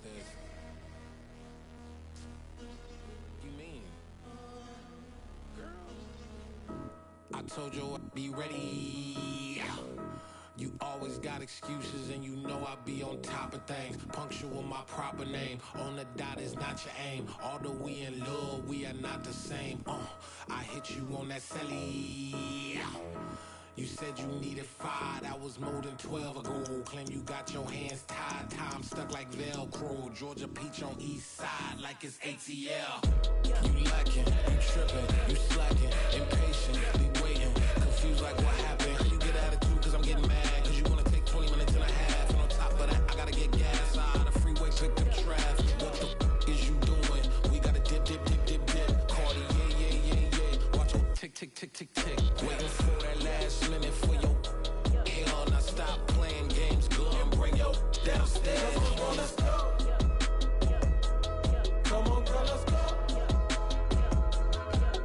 downstairs. You mean? Girl, I told you I'd be ready. You always got excuses and you know I be on top of things. Punctual my proper name. On the dot is not your aim. Although we in love, we are not the same. I hit you on that celly. You said you needed 5, that was more than 12 ago. Claim you got your hands tied, time stuck like Velcro. Georgia Peach on east side like it's ATL. You lacking, you tripping, you slacking, impatient, be waiting, confused like what happened. How you get attitude cause I'm getting mad, cause you wanna take 20 minutes and a half. And on top of that, I gotta get gas out of the freeway, pick up traffic. What the f is you doing? We gotta dip, dip, dip, dip, dip. Cardi, yeah. Watch your tick, tick, tick, tick, tick. Waiting for that last minute for your hell. Now stop playing games, go and bring your downstairs. Come on, let's go. Come on, girl, let's go.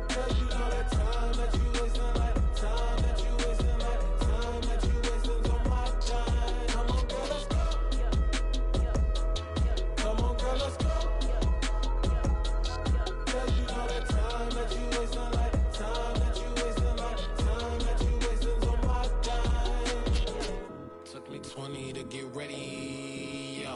Cause you know that time that you wasting, like time that you wasting, like time that you wasting's on my time. Come on, girl, let's go. Come on, girl, let's go. Cause you know that time that you wasting, like time that you wasting, like time that you wasting's on my time. Took me 20 to get ready, yo.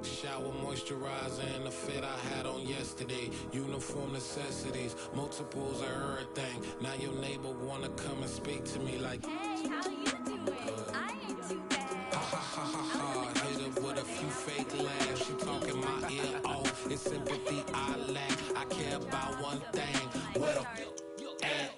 Shower, moisturizer, and the fit I had on yesterday. Uniform necessities, multiples of everything. Now your neighbor wanna come and speak to me like, hey, how you doing? I ain't too bad. ha ha ha ha ha. Hit her with a few fake laughs. She talking my ear off. It's sympathy I lack. I care about one thing. What up? And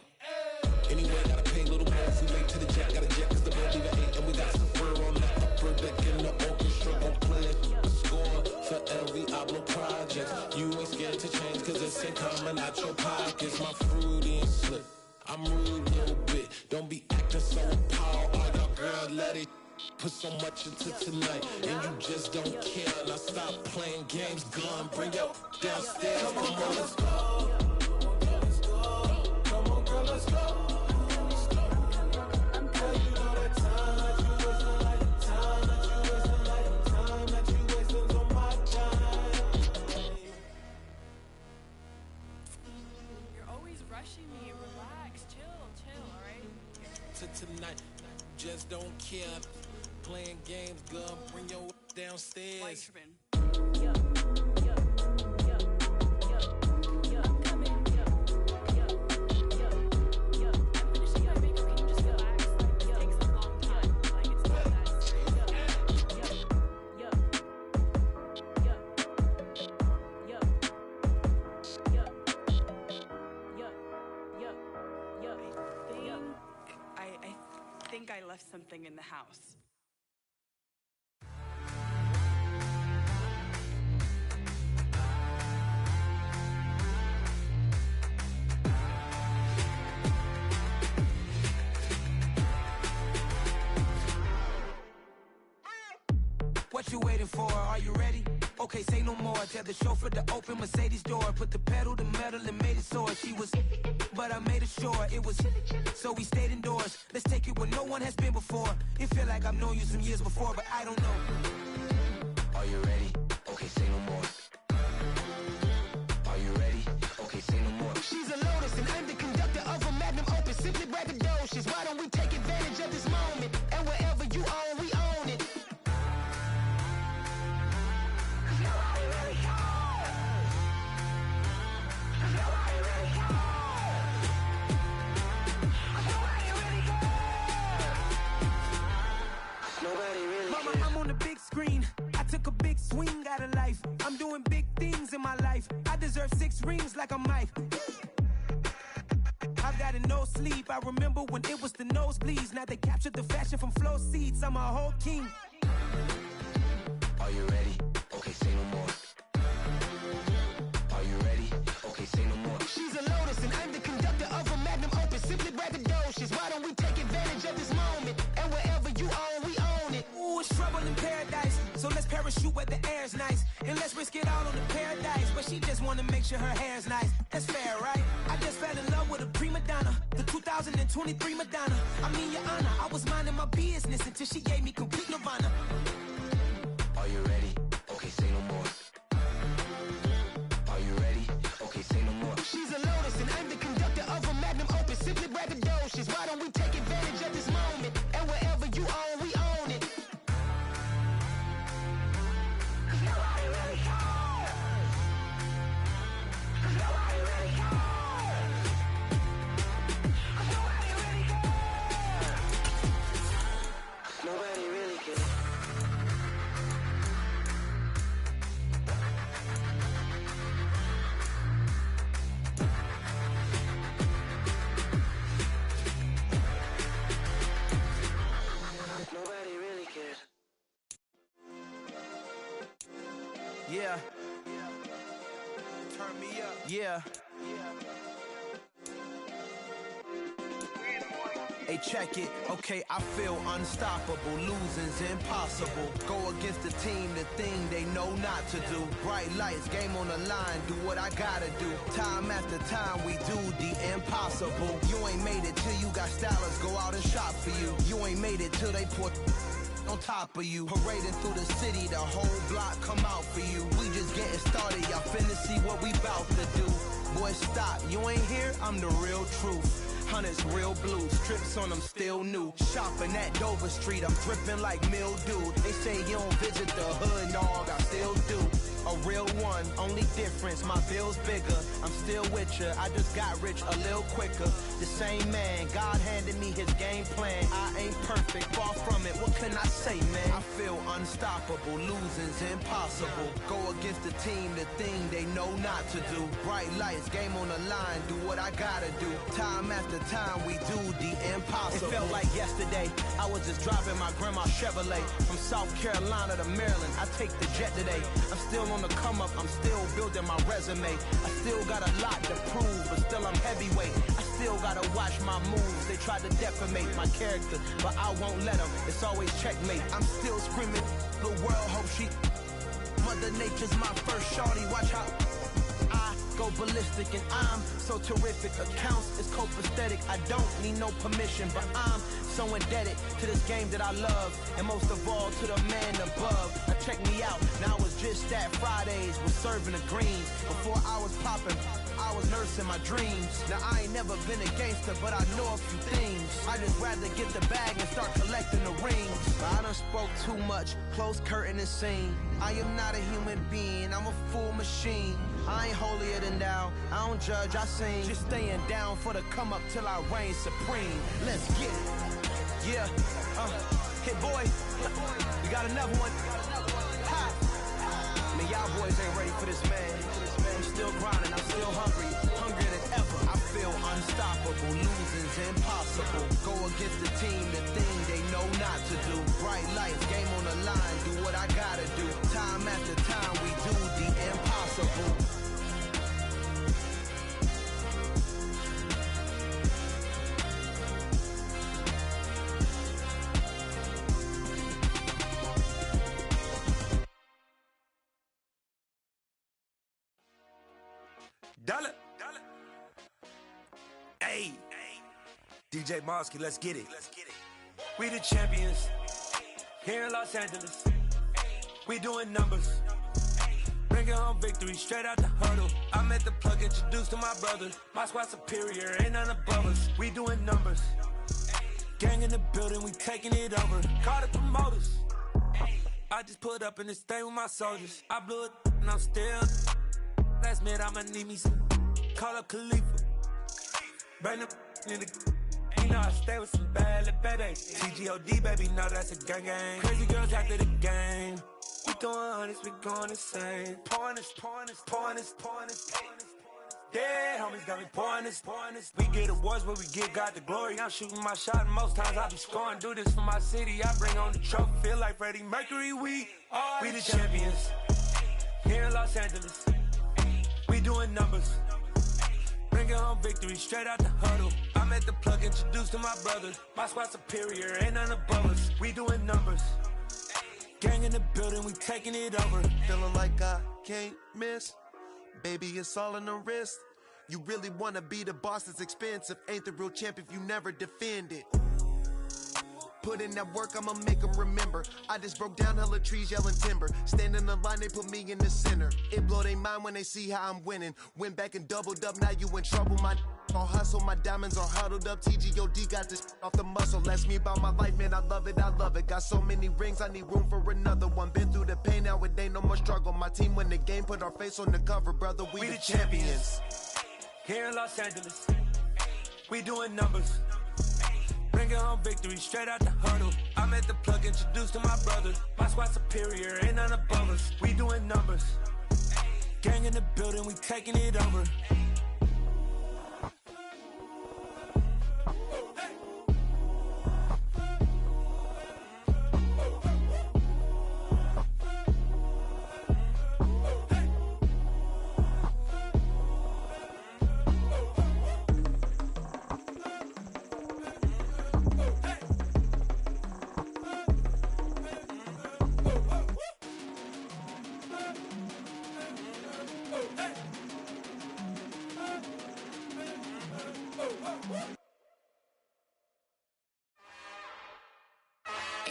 anyway, gotta pay a little more if we late to the jet. Got a jet cause the boat leave at 8. And we got some fur on the upper deck in the orchestra. Gon' play a score for every Ablo project. You ain't scared to change cause it's ain't coming out your pockets. My fruity and slip. I'm rude a little bit. Don't be acting so appalled. All y'all girl, let it put so much into tonight. And you just don't care. Now stop playing games. Gun, bring your downstairs. Come on, girl, let's go. Come on, girl, let's go. Girl, you know that time that you wasting, like time that you wasting, like time that you wasting's on my time. You're always rushing me. Relax, chill, alright? To tonight, just don't care. Playing games, gun, bring your downstairs. Why tripping? I think I left something in the house. What you waiting for? Are you ready? Okay, say no more. Tell the chauffeur to open Mercedes door. Put the pedal to metal and made it soar. She was, but I made it sure it was. So we stayed indoors. Let's take it where no one has been before. It feel like I've known you some years before, but I don't know. Are you ready? Okay, say no more. Are you ready? Okay, say no more. She's a Lotus and I'm the conductor of a magnum opus. Simply braggadocious. Why don't we take advantage of this moment? And wherever you own, we own it. I took a big swing out of life. I'm doing big things in my life. I deserve 6 rings like I'm Mike. I've got a no sleep. I remember when it was the nosebleeds. Now they captured the fashion from flow seats. I'm a whole king. Are you ready? Okay, say no more. Are you ready? Okay, say no more. She's a Lotus and I'm the conductor of a magnum opus. Simply braggadocious. Why don't we take advantage of this moment? And wherever you own, we own it. Ooh, it's trouble in paradise. So let's parachute where the air's nice. And let's risk it all on the paradise. But she just wanna make sure her hair's nice. That's fair, right? I just fell in love with a prima donna. The 2023 Madonna. I mean, your honor, I was minding my business until she gave me complete nirvana. Are you ready? Okay, say no more. Yeah. Turn me up. Yeah. Hey, check it. Okay, I feel unstoppable. Losing's impossible. Go against the team, the thing they know not to do. Bright lights, game on the line, do what I gotta do. Time after time, we do the impossible. You ain't made it till you got stylists go out and shop for you. You ain't made it till they put on top of you. Parading through the city, the whole block come out for you. We just getting started, y'all finna see what we bout to do. Boy, stop, you ain't here, I'm the real truth. Hundreds real blue, strips on them still new. Shopping at Dover Street, I'm dripping like mildew. They say you don't visit the hood, dog, I still do. A real one, only difference, my bill's bigger. I'm still with ya, I just got rich a little quicker. The same man, God handed me his game plan. I ain't perfect, far from it, what can I say, man? I feel unstoppable, losing's impossible. Go against the team, the thing they know not to do. Bright lights, game on the line, do what I gotta do. Time after time, we do the impossible. It felt like yesterday, I was just driving my grandma's Chevrolet. From South Carolina to Maryland, I take the jet today. I'm still on the come up, I'm still building my resume. I still got a lot to prove, but still I'm heavyweight. I still gotta watch my moves. They tried to defamate my character, but I won't let them. It's always checkmate. I'm still screaming, the world hope she. Mother Nature's my first shorty, watch how I go ballistic, and I'm so terrific. Accounts is copacetic, I don't need no permission, but I'm so indebted to this game that I love, and most of all to the man above. Now check me out, now it's just that Fridays was serving the greens. Before I was popping, I was nursing my dreams. Now I ain't never been a gangster, but I know a few things. I just rather get the bag and start collecting the rings. But I done spoke too much, close curtain and scene. I am not a human being, I'm a full machine. I ain't holier than thou, I don't judge, I sing. Just staying down for the come up till I reign supreme. Let's get it. Yeah, hit boy, we got another one. Ha. Man, y'all boys ain't ready for this, man. I'm still grinding, I'm still hungry, hungrier than ever. I feel unstoppable, losing's impossible. Go against the team, the thing they know not to do. Bright lights, game on the line, do what I gotta do. Time after time, we do the impossible. Dollar. Hey. DJ Mosky, let's get it. We the champions here in Los Angeles. We doing numbers. Bringing home victory straight out the huddle. I met the plug, introduced to my brother. My squad superior, ain't none above us. We doing numbers. Gang in the building, we taking it over. Call the promoters. I just put up in this thing with my soldiers. I blew it and I'm still. Last minute I'ma need me some. Call up Khalifa. Bring the in the. You know I stay with some bad little baby. TGOD baby, know that's a gang gang. Crazy girls after the game. We throwing hundreds, we going insane. Pouring this. Dead homies got me pouring this. We get awards, but we give God the glory. I'm shooting my shot, and most times I be scoring. Do this for my city, I bring on the trophy. Feel like Freddie Mercury, we the champions here in Los Angeles. We doing numbers. Bringing home victory straight out the huddle. I met the plug, introduced to my brother. My squad superior, ain't none above us. We doing numbers. Gang in the building, we taking it over. Feeling like I can't miss. Baby, it's all in the wrist. You really wanna be the boss, it's expensive. Ain't the real champ if you never defend it. Put in that work, I'ma make them remember. I just broke down hella trees, yelling timber. Stand in the line, they put me in the center. It blow their mind when they see how I'm winning. Went back and doubled up, now you in trouble. My all hustle, my diamonds are huddled up. TGOD got this off the muscle. Ask me about my life, man, I love it. Got so many rings, I need room for another one. Been through the pain, now it ain't no more struggle. My team win the game, put our face on the cover, brother. We the champions. Here in Los Angeles, we doing numbers. Bringing home victory straight out the huddle. I met the plug, introduced to my brother. My squad superior, ain't none above us. We doing numbers. Gang in the building, we taking it over.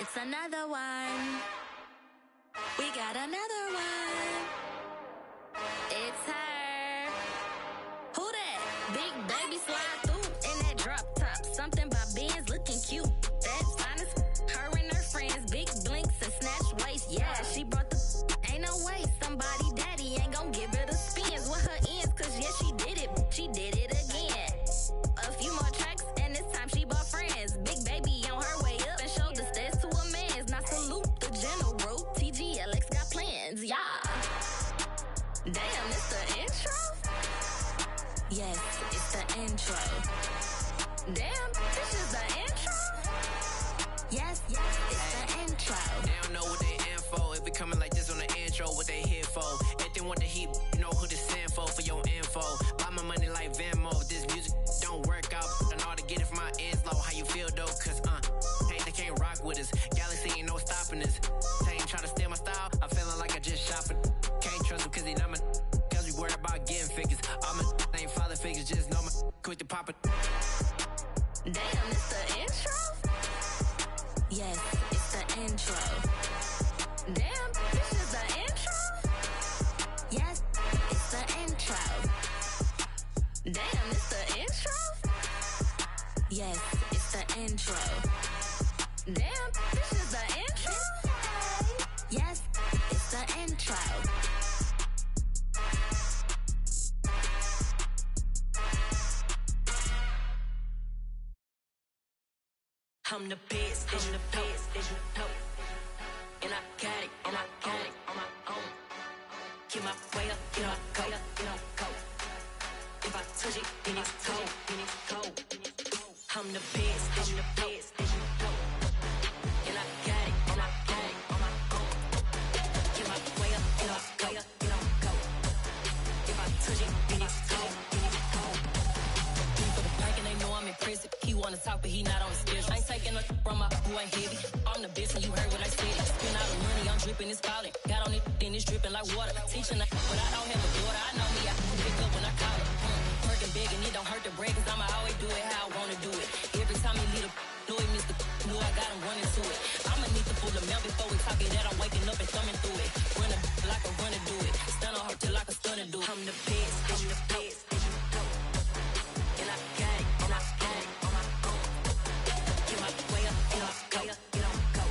It's another one. We got another one. It's her. Who that? Big baby slide through in that drop top. Something by Benz looking cute. That's honest. Her and her friends, big blinks and snatch waist. Yeah, she brought the. Ain't no way somebody daddy ain't gon' give her the spins with her ends. Cause yeah, she did it. She did it again. A few more tracks and this time she bought friends. Big baby on her way up and showed the stairs to a man's. Now salute the general. TGLX got plans, yeah. Damn, it's the intro? Yes, it's the intro. Damn, this is the intro? Yes, it's the intro. They don't know what they in for. If we coming like this on the intro, what they here for? If they want the heat, you know who to send for your info. Buy my money like Venmo. This music don't work out. I know how to get it from my ends low. How you feel though? Cause hey, they can't rock with us. Galaxy ain't no stopping us. They ain't try to steal my style. I'm feeling like I just shopping. Can't trust him cause he not my. Cause we worried about getting figures. All my ain't father figures. Just know my quick to pop it. Damn, it's the intro? Yes, it's the intro. Damn, this is the intro? Yes, it's the intro. Damn, it's the intro? Yes, it's the intro. Damn, this is the intro? Yes, it's the intro. I'm the best, I'm the best, and I got it, and I got it on my own. Get my way up, get my go, go. If I touch it, then it's cold, then it's cold. I'm the best, I'm the best, and I got it, and I got it on my own. Get my way up, get my go. If I touch it, then it's cold, then it's cold. For the bank and they know I'm in prison. He wanna talk, but he not on the schedule. I ain't taking no from my who ain't heavy. I'm the best and you heard what I said. Spend all the money, I'm dripping, it's falling. Got on it, then it's dripping like water. Teaching that, but I don't have a daughter. I know me, I can pick up when I call her. Working big and it don't hurt to break, cause I'ma always do it how I wanna do it. Every time he lead a know he missed the know I got him running to it. I'ma need to pull the mail before we talk it that I'm waking up and thumbing through it. Run a like a runner do it. Stun on her till like a stunner do it. I'm the best, I'm the best, and I got it, and I got it on my own. Get my way up, get my go.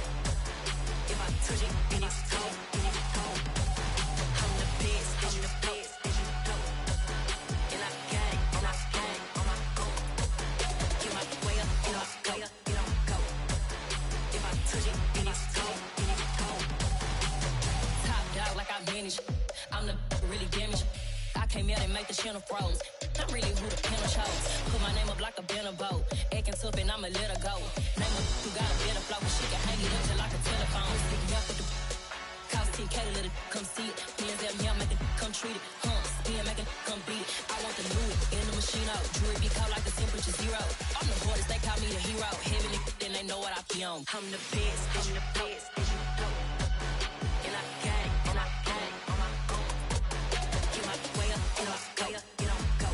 If I touch it, then it's cold, then it's cold. I'm the best, and I got it, and I got it on my own. Get my way up, get my go. If I touch it, then it's cold, then it's cold. Top dog like I manage. I'm the really damaged. I came out and make the channel froze. I'm really who the panel chose. Put my name up like a banner boat. Acting tough and I'ma let her go. Name her who got a better flow. She can hang it up just like a telephone. Stick me up with the cost TK to let it come see it. Hands out here, make it come treat it. Spin, make it come beat it. I want the Louis in the machine out. Jewelry be cold like the temperature zero. I'm the hardest, they call me the hero. Heavy nigga, then they know what I be on. I'm the best, I'm the best, and I got it, and I got it on my own. Get my way up, get my go.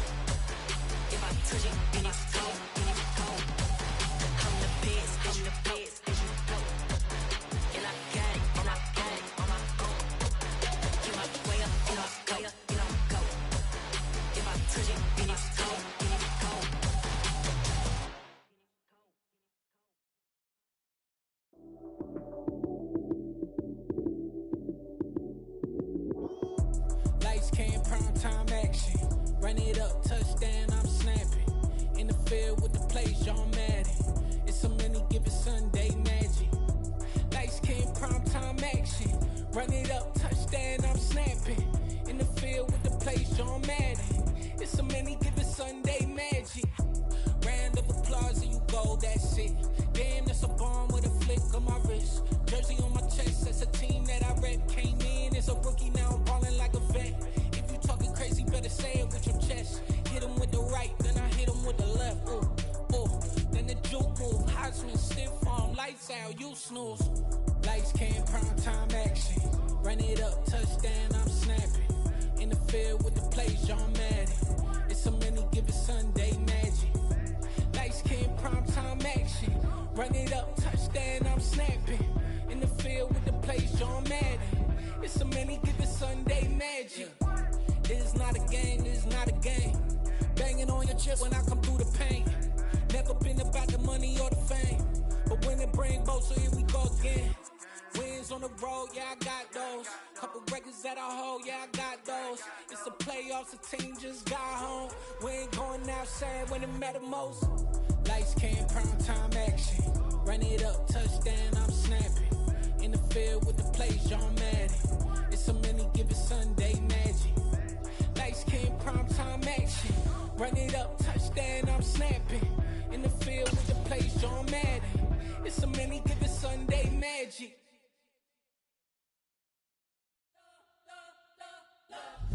If I touch it, then it's cold, then it's cold. I'm the best, and I got it, and I got it on my own. Get my way up, get my go. If I touch it, then it's cold, then it's cold. Lights came, prime time action. Run it up, touchdown, I'm snapping. In the field with the plays, John Madden. It's so many, give it Sunday magic. Lights came, prime time action. Run it up, touchdown, I'm snapping. In the field with the plays, John Madden. It's so many, give it Sunday magic. Round of applause and you go, that's it. Damn, that's a bomb with a flick on my wrist. Jersey on my chest, that's a team that I rep. Came in as a rookie, now I'm ballin' like a vet. If you talking crazy, better say it with your chest. Hit him with the right, then I hit him with the left. Ooh, then the juke move. Heisman, stiff arm, lights out, you snooze. Lights came, prime time action. Run it up, touchdown, I'm snapping. In the field with the plays, John Madden. It's so many, give it Sunday magic. Lights came, prime time action. Run it up, touchdown. touchdown, I'm snapping. In the field with the plays, John Madden. It's a many given Sunday magic. This is not a game, this is not a game. Banging on your chest when I come through the pain. Never been about the money or the fame. But when it bring both, so here we go again. Wins on the road, yeah, I got those. Couple records that I hold, yeah, I got those. It's the playoffs, the team just got home. We ain't going outside when it matter most. Lights came, prime time action. Run it up, touchdown, I'm snapping. In the field with the plays, John Madden. It's a many given Sunday magic. Lights came, prime time action. Run it up, touchdown, I'm snapping. In the field with the plays, John Madden. It's a many given Sunday magic.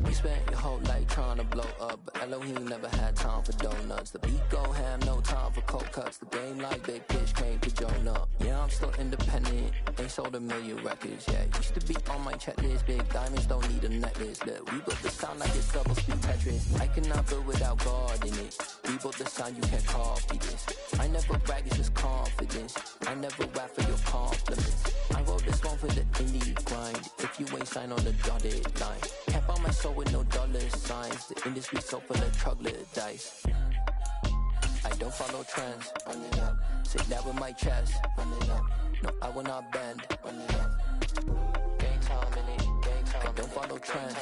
We spent your whole life trying to blow up, but Elohim never had time for donuts. The beat go ham, no time for cold cuts. The game like big pitch came to Jonah. Yeah, I'm still independent, ain't sold a million records yet. Used to be on my checklist, big diamonds don't need a necklace. Look, we built the sound like it's double speed Tetris. I cannot build without God in it. We built the sound, you can't copy this. I never brag, it's just confidence. I never rap for your compliments. I wrote this one for the indie grind. If you ain't signed on the dotted line, can't buy my soul with no dollar signs. The industry so full of troglodytes. I don't follow trends. Run it up. Say that with my chest. Run it up. No, I will not bend. Run it up. Gang time in it. Gang time. I don't follow trends.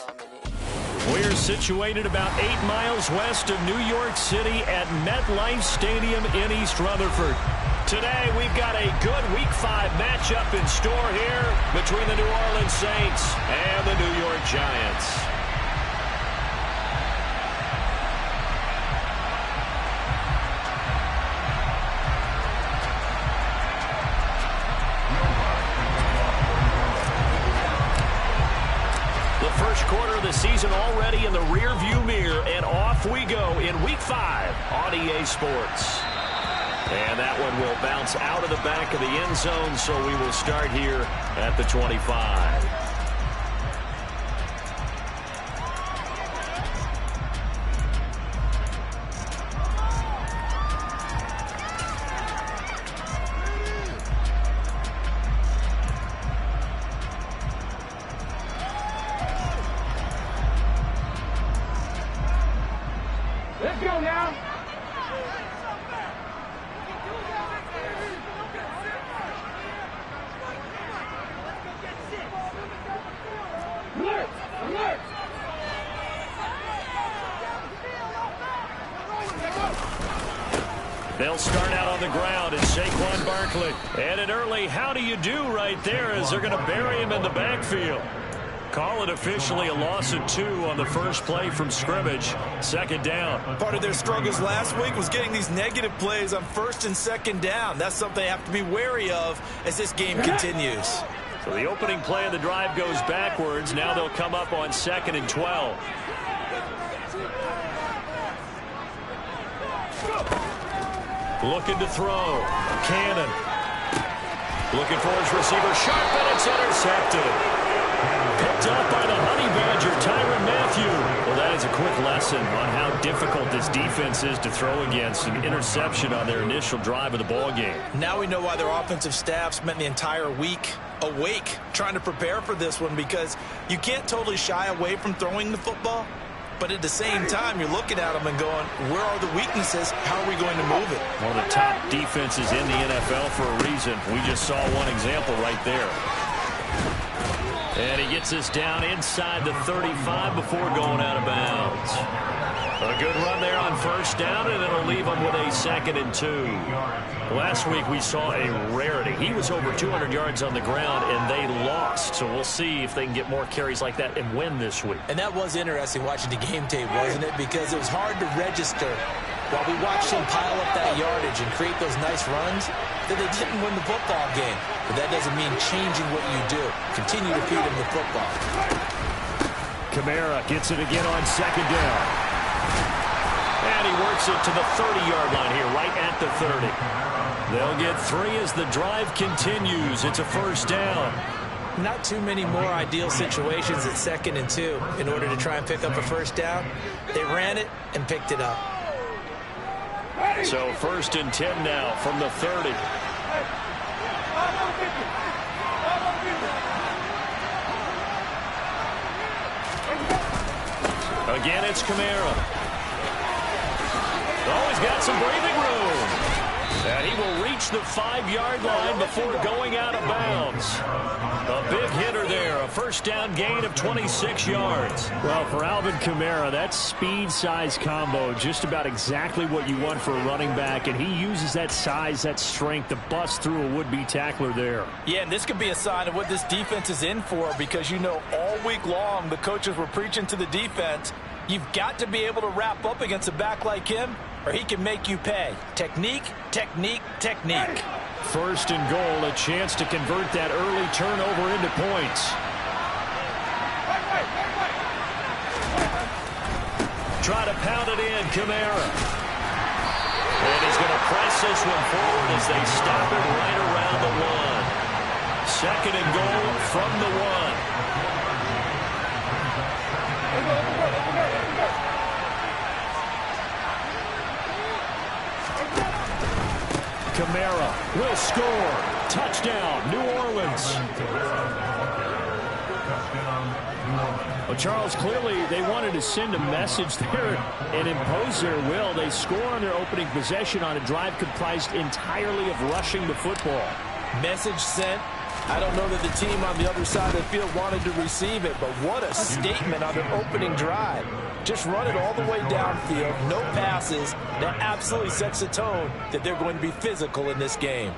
We're situated about 8 miles west of New York City at MetLife Stadium in East Rutherford. Today, we've got a good Week 5 matchup in store here between the New Orleans Saints and the New York Giants. The first quarter of the season already in the rearview mirror, and off we go in Week 5 on EA Sports. And that one will bounce out of the back of the end zone, so we will start here at the 25. Let's go now. They'll start out on the ground. It's Saquon Barkley. And an early how do you do right there as they're going to bury him in the backfield. Call it officially a loss of 2 on the first play from scrimmage. Second down. Part of their struggles last week was getting these negative plays on first and second down. That's something they have to be wary of as this game continues. So the opening play of the drive goes backwards. Now they'll come up on 2nd and 12. Looking to throw. Cannon. Looking for his receiver. Sharp, and it's intercepted. Picked up by the Honey Badger, Tyrann Mathieu. Well, that is a quick lesson on how difficult this defense is to throw against. An interception on their initial drive of the ball game. Now we know why their offensive staff spent the entire week awake trying to prepare for this one, because you can't totally shy away from throwing the football. But at the same time, you're looking at them and going, where are the weaknesses? How are we going to move it? One of the top defenses in the NFL for a reason. We just saw one example right there. And he gets us down inside the 35 before going out of bounds. A good run there on first down, and it'll leave him with a 2nd and 2. Last week we saw a rarity. He was over 200 yards on the ground, and they lost. So we'll see if they can get more carries like that and win this week. And that was interesting watching the game tape, wasn't it? Because it was hard to register while we watched him pile up that yardage and create those nice runs that they didn't win the football game. But that doesn't mean changing what you do. Continue to feed him the football. Kamara gets it again on 2nd down. And he works it to the 30-yard line here, right at the 30. They'll get 3 as the drive continues. It's a first down. Not too many more ideal situations at 2nd and 2 in order to try and pick up a first down. They ran it and picked it up. So 1st and 10 now from the 30. Again, it's Kamara. Oh, he's got some breathing room. And he will reach the 5-yard line before going out of bounds. A big hitter there, a first down gain of 26 yards. Well, for Alvin Kamara, that speed-size combo, just about exactly what you want for a running back, and he uses that size, that strength to bust through a would-be tackler there. Yeah, and this could be a sign of what this defense is in for, because you know all week long the coaches were preaching to the defense, you've got to be able to wrap up against a back like him, or he can make you pay. Technique, technique, technique. First and goal, a chance to convert that early turnover into points. Try to pound it in, Kamara. And he's going to press this one forward as they stop it right around the 1. Second and goal from the 1. Kamara will score. Touchdown, New Orleans. Well, Charles, clearly they wanted to send a message there and impose their will. They score on their opening possession on a drive comprised entirely of rushing the football. Message sent. I don't know that the team on the other side of the field wanted to receive it, but what a statement on their opening drive. Just run it all the way downfield, no passes. That absolutely sets the tone that they're going to be physical in this game.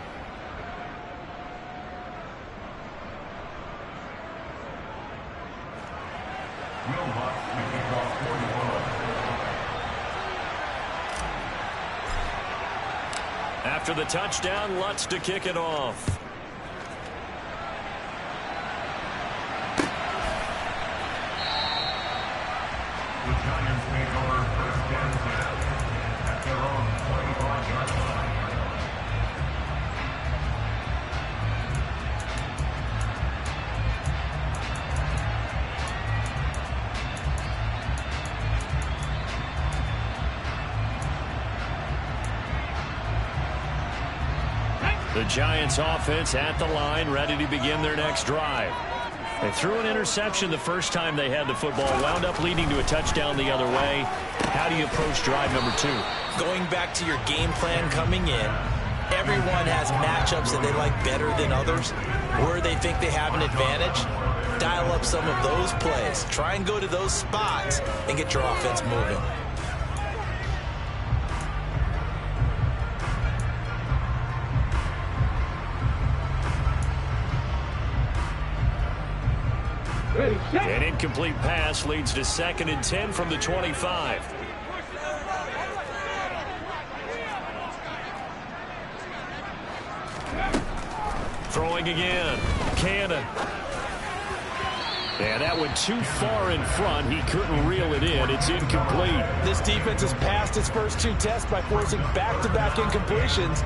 After the touchdown, Lutz to kick it off. The Giants take over first and 10 at their own 25-yard line. The Giants offense at the line, ready to begin their next drive. They threw an interception the first time they had the football, wound up leading to a touchdown the other way. How do you approach drive number 2? Going back to your game plan coming in, everyone has matchups that they like better than others, where they think they have an advantage. Dial up some of those plays. Try and go to those spots and get your offense moving. An incomplete pass leads to 2nd and 10 from the 25. Throwing again. Cannon. And that went too far in front. He couldn't reel it in. It's incomplete. This defense has passed its first 2 tests by forcing back-to-back incompletions.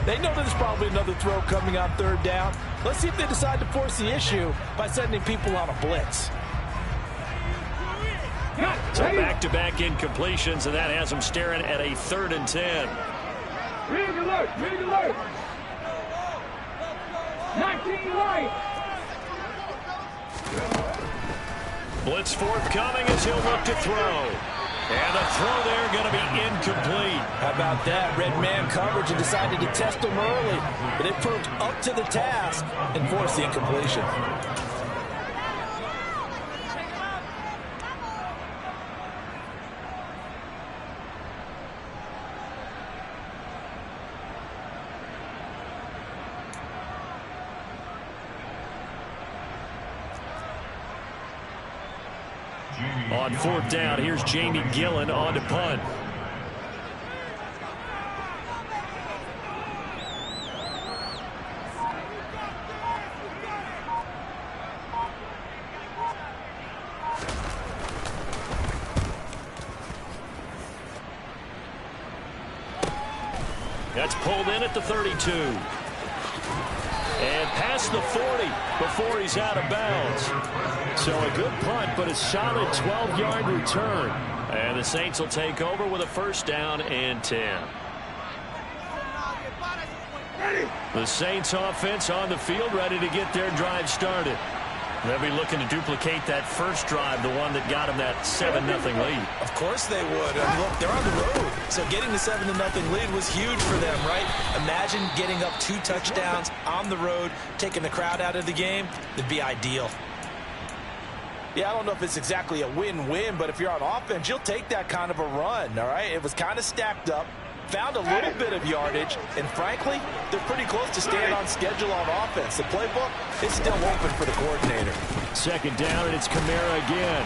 They know there's probably another throw coming on 3rd down. Let's see if they decide to force the issue by sending people on a blitz. So back-to-back incompletions, and that has them staring at a 3rd and 10. Red alert! Red alert! 19 right! Blitz forthcoming as he'll look to throw. And the throw there going to be incomplete. How about that? Red man coverage and decided to test him early. But it proved up to the task and forced the incompletion. On 4th down, here's Jamie Gillen on to punt. That's pulled in at the 32. And past the 40 before he's out of bounds. So a good punt, but a solid 12-yard return. And the Saints will take over with a 1st down and 10. The Saints offense on the field, ready to get their drive started. They'll be looking to duplicate that first drive, the one that got them that 7-0 lead. Of course they would. I mean, look, they're on the road. So getting the 7-0 lead was huge for them, right? Imagine getting up 2 touchdowns on the road, taking the crowd out of the game. It'd be ideal. Yeah, I don't know if it's exactly a win-win, but if you're on offense, you'll take that kind of a run, all right? It was kind of stacked up. Found a little bit of yardage, and frankly, they're pretty close to staying on schedule on offense. The playbook is still open for the coordinator. Second down, and it's Kamara again.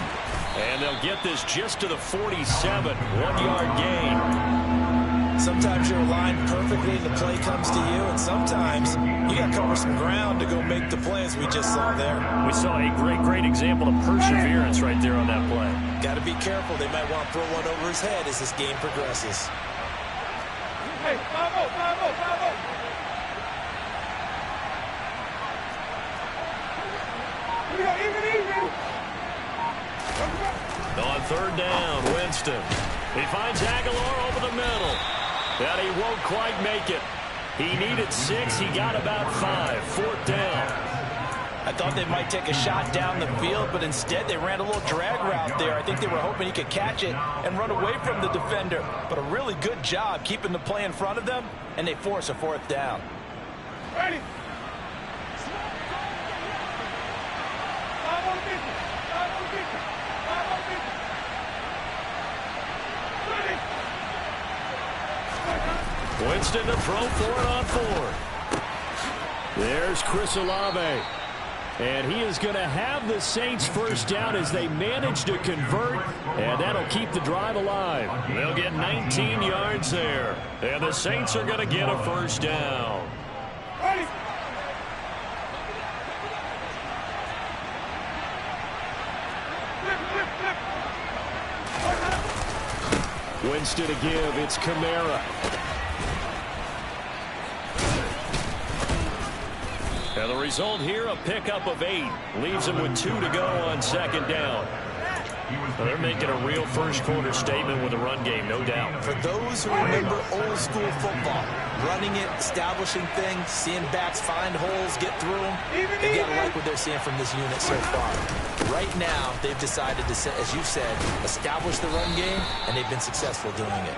And they'll get this just to the 47, 1-yard gain. Sometimes you're aligned perfectly and the play comes to you, and sometimes you got to cover some ground to go make the play, as we just saw there. We saw a great example of perseverance right there on that play. Got to be careful. They might want to throw one over his head as this game progresses. Hey, bravo! Even. On third down, Winston. He finds Aguilar over the middle. And he won't quite make it. He needed 6. He got about 5. Fourth down. I thought they might take a shot down the field, but instead they ran a little drag route there. I think they were hoping he could catch it and run away from the defender. But a really good job keeping the play in front of them, and they force a fourth down. Ready. Winston to throw for it on 4. There's Chris Olave. And he is going to have the Saints first down as they manage to convert, and that'll keep the drive alive. They'll get 19 yards there, and the Saints are going to get a first down. Ready. Winston to give. It's Kamara. And the result here, a pickup of 8. Leaves them with 2 to go on second down. Well, they're making a real first-quarter statement with a run game, no doubt. For those who remember old-school football, running it, establishing things, seeing backs find holes, get through them, they got to like what they're seeing from this unit so far. Right now, they've decided to, as you said, establish the run game, and they've been successful doing it.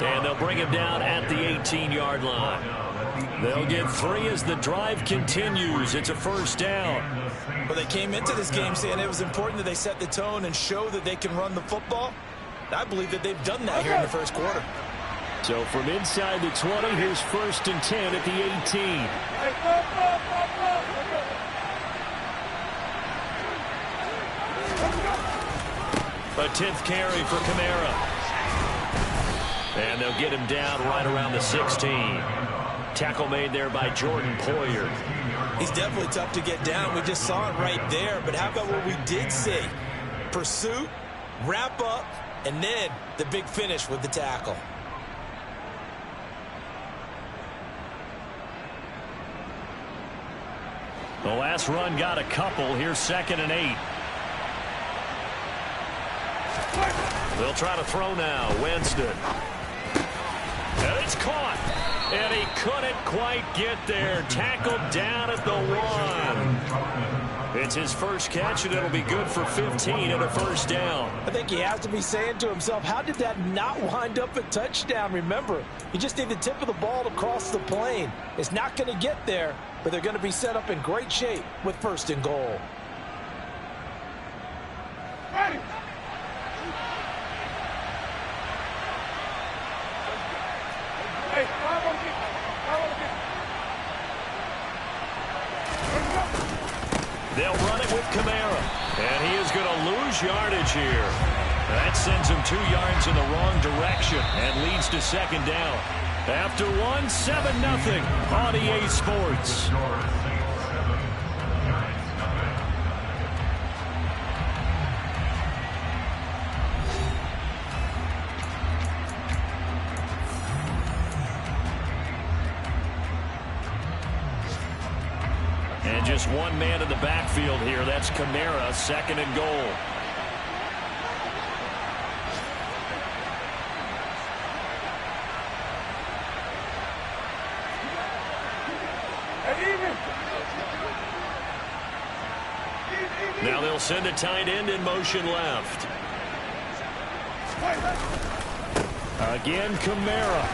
And they'll bring him down at the 18-yard line. They'll get 3 as the drive continues. It's a first down. Well, they came into this game saying it was important that they set the tone and show that they can run the football. I believe that they've done that here in the first quarter. So from inside the 20, here's 1st and 10 at the 18. A 10th carry for Kamara. And they'll get him down right around the 16. Tackle made there by Jordan Poyer. He's definitely tough to get down. We just saw it right there. But how about what we did see? Pursuit, wrap up, and then the big finish with the tackle. The last run got a couple. Here's 2nd and 8. They'll try to throw now. Winston. And it's caught. And he couldn't quite get there. Tackled down at the 1. It's his first catch, and it'll be good for 15 and a first down. I think he has to be saying to himself, how did that not wind up a touchdown? Remember, you just need the tip of the ball to cross the plane. It's not going to get there, but they're going to be set up in great shape with 1st and goal. Ready. Hey, they'll run it with Kamara, and he is going to lose yardage here. That sends him 2 yards in the wrong direction and leads to 2nd down. After 1, 7-0 on EA Sports. And just 1 man in the backfield here. That's Kamara, 2nd and goal. Now they'll send a tight end in motion left. Again, Kamara.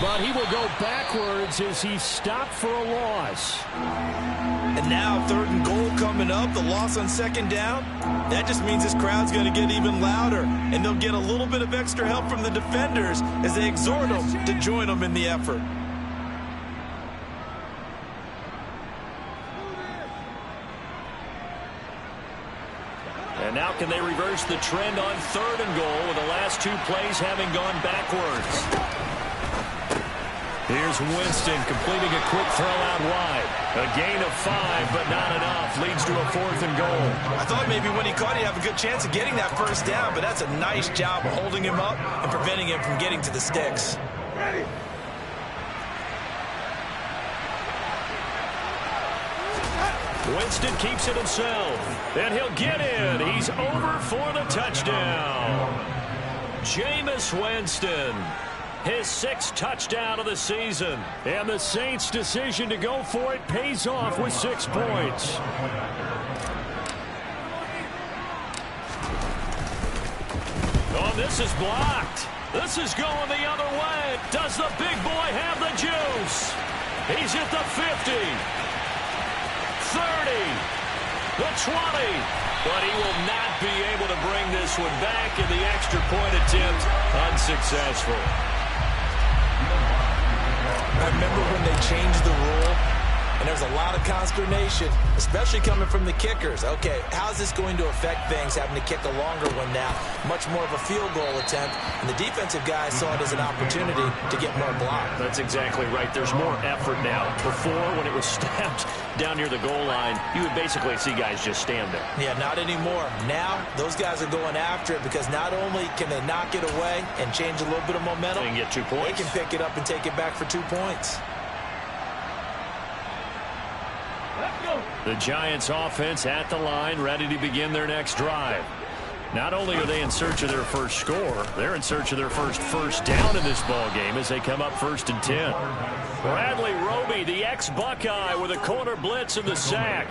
But he will go backwards as he's stopped for a loss. And now 3rd and goal coming up. The loss on 2nd down. That just means this crowd's going to get even louder. And they'll get a little bit of extra help from the defenders as they exhort them to join them in the effort. And now can they reverse the trend on 3rd and goal with the last 2 plays having gone backwards? Here's Winston completing a quick throw out wide. A gain of 5, but not enough. Leads to a 4th and goal. I thought maybe when he caught it, he'd have a good chance of getting that 1st down, but that's a nice job of holding him up and preventing him from getting to the sticks. Winston keeps it himself, and he'll get in. He's over for the touchdown. Jameis Winston, his 6th touchdown of the season. And the Saints' decision to go for it pays off with 6 points. Oh, this is blocked. This is going the other way. Does the big boy have the juice? He's at the 50. 30, the 20, but he will not be able to bring this one back, in the extra point attempt unsuccessful. I remember when they changed the rule, and there was a lot of consternation, especially coming from the kickers. Okay, how's this going to affect things, having to kick a longer one now, much more of a field goal attempt, and the defensive guys saw it as an opportunity to get more block. That's exactly right. There's more effort now. Before, when it was snapped down near the goal line, you would basically see guys just stand there. Yeah, not anymore. Now, those guys are going after it because not only can they knock it away and change a little bit of momentum, and get 2 points. They can pick it up and take it back for 2 points. The Giants offense at the line, ready to begin their next drive. Not only are they in search of their first score, they're in search of their first down in this ball game as they come up 1st and 10. Bradley Roby, the ex-Buckeye, with a corner blitz and the sack.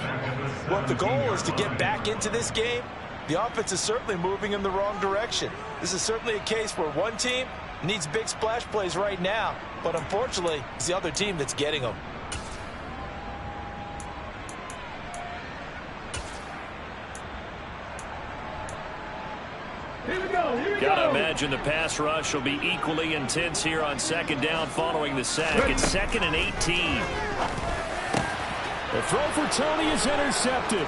Well, if the goal is to get back into this game, the offense is certainly moving in the wrong direction. This is certainly a case where one team needs big splash plays right now, but unfortunately, it's the other team that's getting them. Gotta imagine the pass rush will be equally intense here on 2nd down following the sack. It's 2nd and 18. The throw for Tony is intercepted.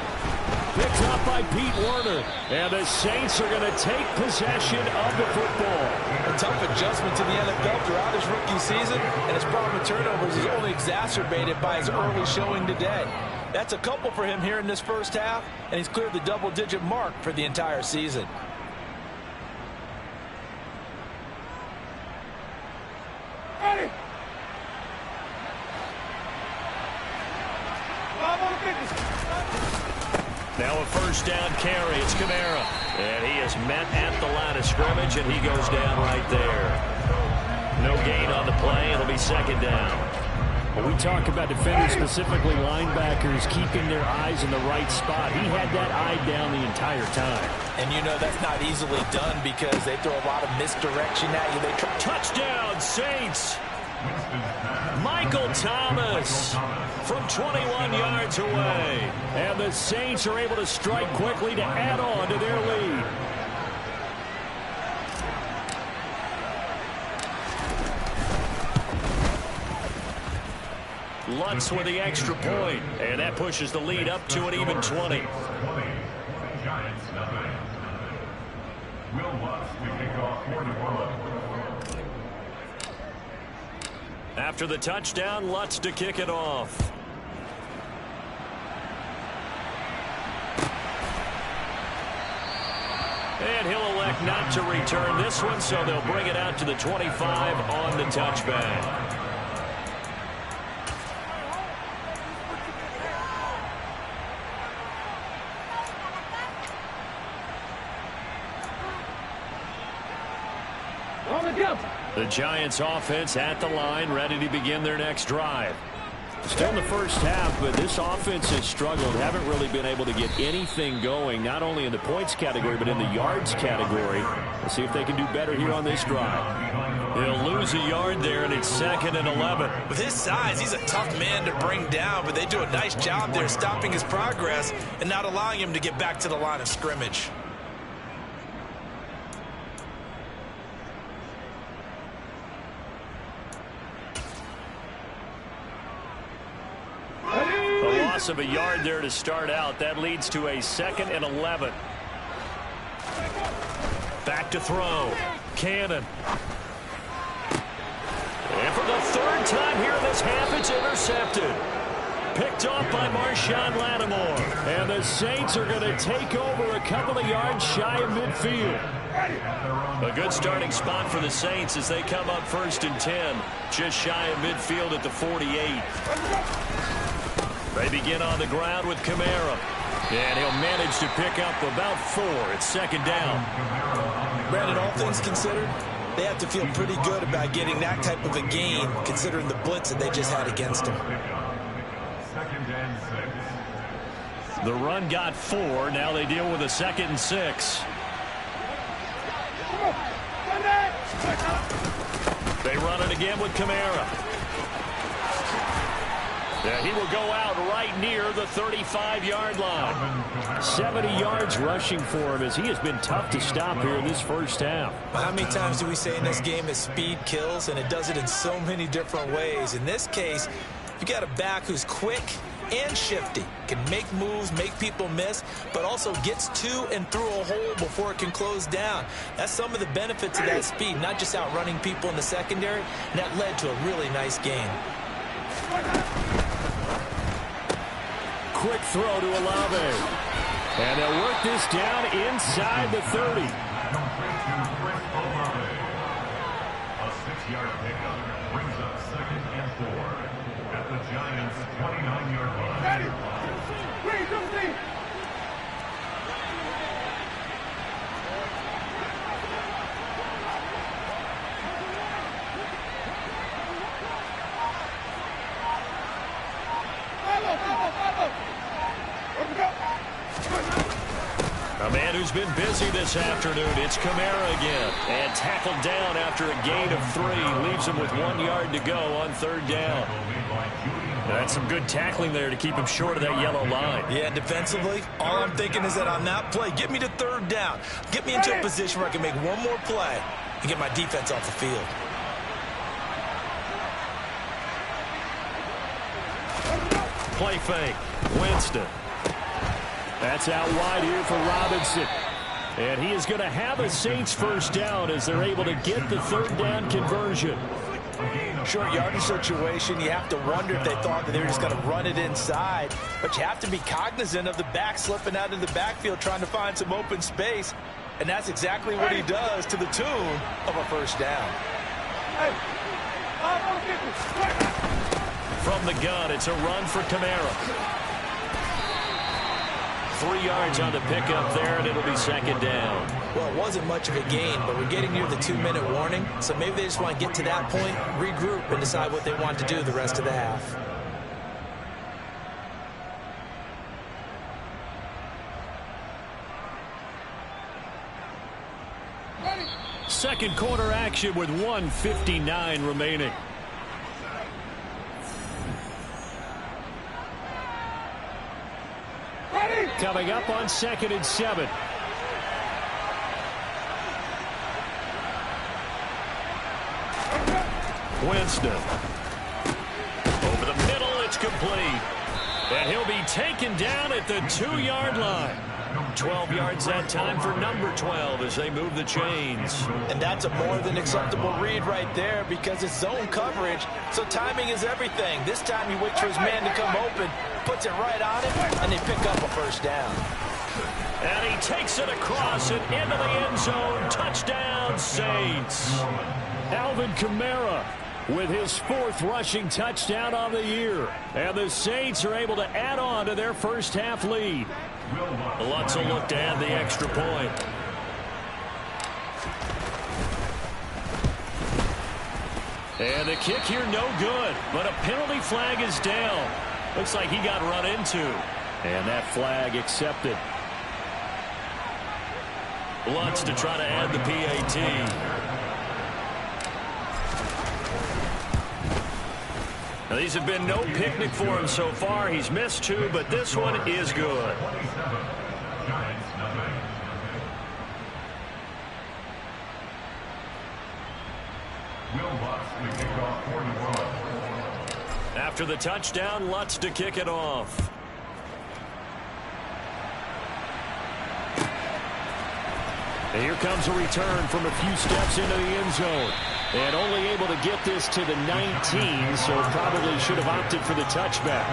Picked up by Pete Werner. And the Saints are going to take possession of the football. A tough adjustment to the NFL throughout his rookie season, and his problem with turnovers is only exacerbated by his early showing today. That's a couple for him here in this 1st half, and he's cleared the double-digit mark for the entire season. Now a 1st down carry. It's Kamara. And he is met at the line of scrimmage, and he goes down right there. No gain on the play. It'll be 2nd down. When we talk about defenders, specifically linebackers, keeping their eyes in the right spot, he had that eye down the entire time. And you know that's not easily done because they throw a lot of misdirection at you. Touchdown, Saints! Michael Thomas from 21 yards away. And the Saints are able to strike quickly to add on to their lead. Lutz with the extra point, and that pushes the lead up to an even 20. Giants 9. Will Lutz to kick off for the Bullets. After the touchdown, Lutz to kick it off. And he'll elect not to return this one, so they'll bring it out to the 25 on the touchback. The Giants offense at the line, ready to begin their next drive. Still in the first half, but this offense has struggled. Haven't really been able to get anything going, not only in the points category, but in the yards category. We'll see if they can do better here on this drive. They'll lose a yard there, and it's 2nd and 11. With his size, he's a tough man to bring down, but they do a nice job there stopping his progress and not allowing him to get back to the line of scrimmage. A loss of a yard there to start out. That leads to a 2nd and 11. Back to throw. Cannon. And for the 3rd time here in this half, it's intercepted. Picked off by Marshawn Lattimore. And the Saints are going to take over a couple of yards shy of midfield. A good starting spot for the Saints as they come up 1st and 10. Just shy of midfield at the 48. They begin on the ground with Kamara. And he'll manage to pick up about 4. It's 2nd down. Brandon, all things considered, they have to feel pretty good about getting that type of a gain, considering the blitz that they just had against them. The run got 4. Now they deal with a 2nd and 6. They run it again with Kamara. Yeah, he will go out right near the 35-yard line. 70 yards rushing for him as he has been tough to stop here in this first half. How many times do we say in this game that speed kills, and it does it in so many different ways? In this case, you got a back who's quick and shifty, can make moves, make people miss, but also gets to and through a hole before it can close down. That's some of the benefits of that speed, not just outrunning people in the secondary, and that led to a really nice game. Quick throw to Olave. And they'll work this down inside the 30. A 6-yard pickup brings up 2nd and 4 at the Giants' 29-yard line. A man who's been busy this afternoon, it's Kamara again. And tackled down after a gain of 3. Leaves him with 1 yard to go on 3rd down. That's some good tackling there to keep him short of that yellow line. Yeah, defensively, all I'm thinking is that on that play, get me to 3rd down. Get me into a position where I can make one more play and get my defense off the field. Play fake. Winston. That's out wide here for Robinson. And he is going to have a Saints 1st down as they're able to get the 3rd down conversion. Short yardage situation, you have to wonder if they thought that they were just going to run it inside. But you have to be cognizant of the back slipping out of the backfield trying to find some open space. And that's exactly what he does to the tune of a 1st down. From the gun, it's a run for Kamara. 3 yards on the pickup there, and it'll be 2nd down. Well, it wasn't much of a gain, but we're getting near the 2-minute warning, so maybe they just want to get to that point, regroup, and decide what they want to do the rest of the half. Second quarter action with 1:59 remaining. Coming up on 2nd and 7. Winston. Over the middle, it's complete. And he'll be taken down at the 2-yard line. 12 yards that time for number 12 as they move the chains. And that's a more than acceptable read right there because it's zone coverage, so timing is everything. This time he waits for his man to come open, puts it right on him, and they pick up a 1st down. And he takes it across and into the end zone. Touchdown, Saints. Alvin Kamara with his 4th rushing touchdown on the year. And the Saints are able to add on to their first half lead. Lutz will look to add the extra point. And the kick here no good, but a penalty flag is down. Looks like he got run into. And that flag accepted. Lutz to try to add the PAT. Now, these have been no picnic for him so far. He's missed 2, but this one is good. After the touchdown, Lutz to kick it off. And here comes a return from a few steps into the end zone. And only able to get this to the 19, so probably should have opted for the touchback.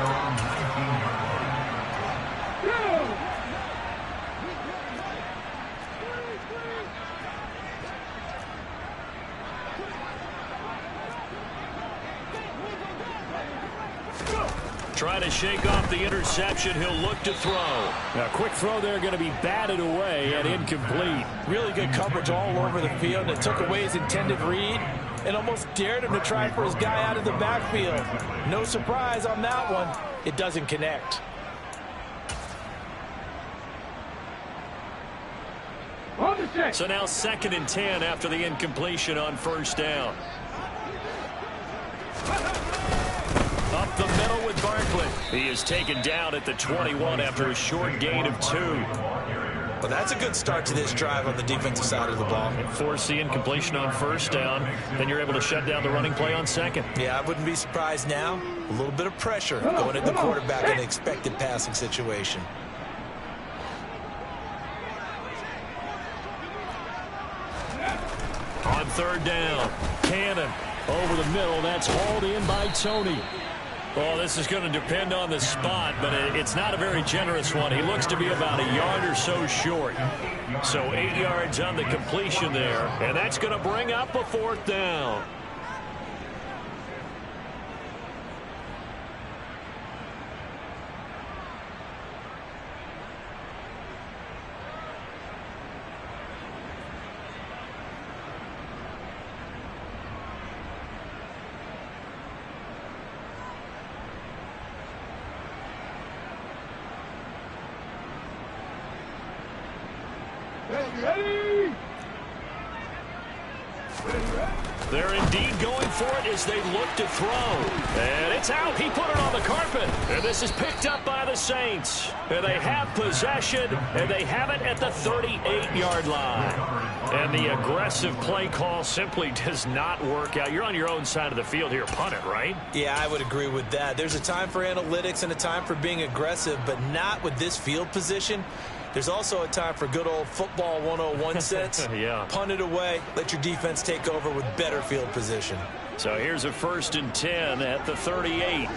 Trying to shake off the interception. He'll look to throw. Now, quick throw there, going to be batted away and incomplete. Really good coverage all over the field. It took away his intended read and almost dared him to try for his guy out of the backfield. No surprise on that one. It doesn't connect. So now 2nd and 10 after the incompletion on first down. Up the middle with Barkley. He is taken down at the 21 after a short gain of 2. Well, that's a good start to this drive on the defensive side of the ball. Force the incompletion on first down, then you're able to shut down the running play on 2nd. Yeah, I wouldn't be surprised now. A little bit of pressure going at the quarterback in an expected passing situation. On 3rd down, Cannon over the middle. That's hauled in by Tony. Well, this is going to depend on the spot, but it's not a very generous one. He looks to be about a yard or so short. So 8 yards on the completion there, and that's going to bring up a 4th down. They're indeed going for it as they look to throw. And it's out. He put it on the carpet. And this is picked up by the Saints. And they have possession, and they have it at the 38-yard line. And the aggressive play call simply does not work out. You're on your own side of the field here. Punt it, right? Yeah, I would agree with that. There's a time for analytics and a time for being aggressive, but not with this field position. There's also a time for good old football 101 sense. Yeah. Punt it away. Let your defense take over with better field position. So here's a 1st and 10 at the 38.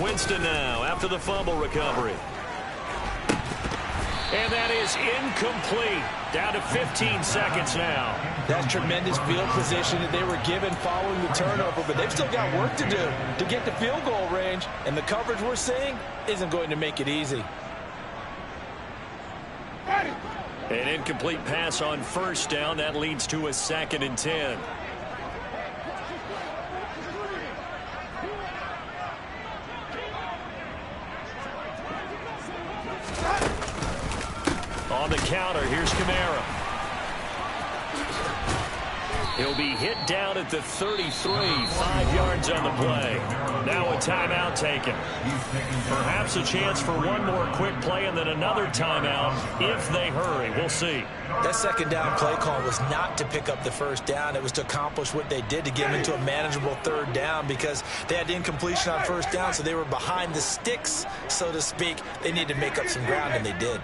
Winston now after the fumble recovery. And that is incomplete. Down to 15 seconds now. That's tremendous field position that they were given following the turnover, but they've still got work to do to get to field goal range, and the coverage we're seeing isn't going to make it easy. An incomplete pass on first down. That leads to a 2nd and 10. On the counter, here's Kamara. He'll be hit down at the 33, 5 yards on the play. Now a timeout taken. Perhaps a chance for one more quick play and then another timeout if they hurry. We'll see. That 2nd down play call was not to pick up the 1st down. It was to accomplish what they did to get them into a manageable 3rd down because they had incompletion on 1st down, so they were behind the sticks, so to speak. They needed to make up some ground, and they did.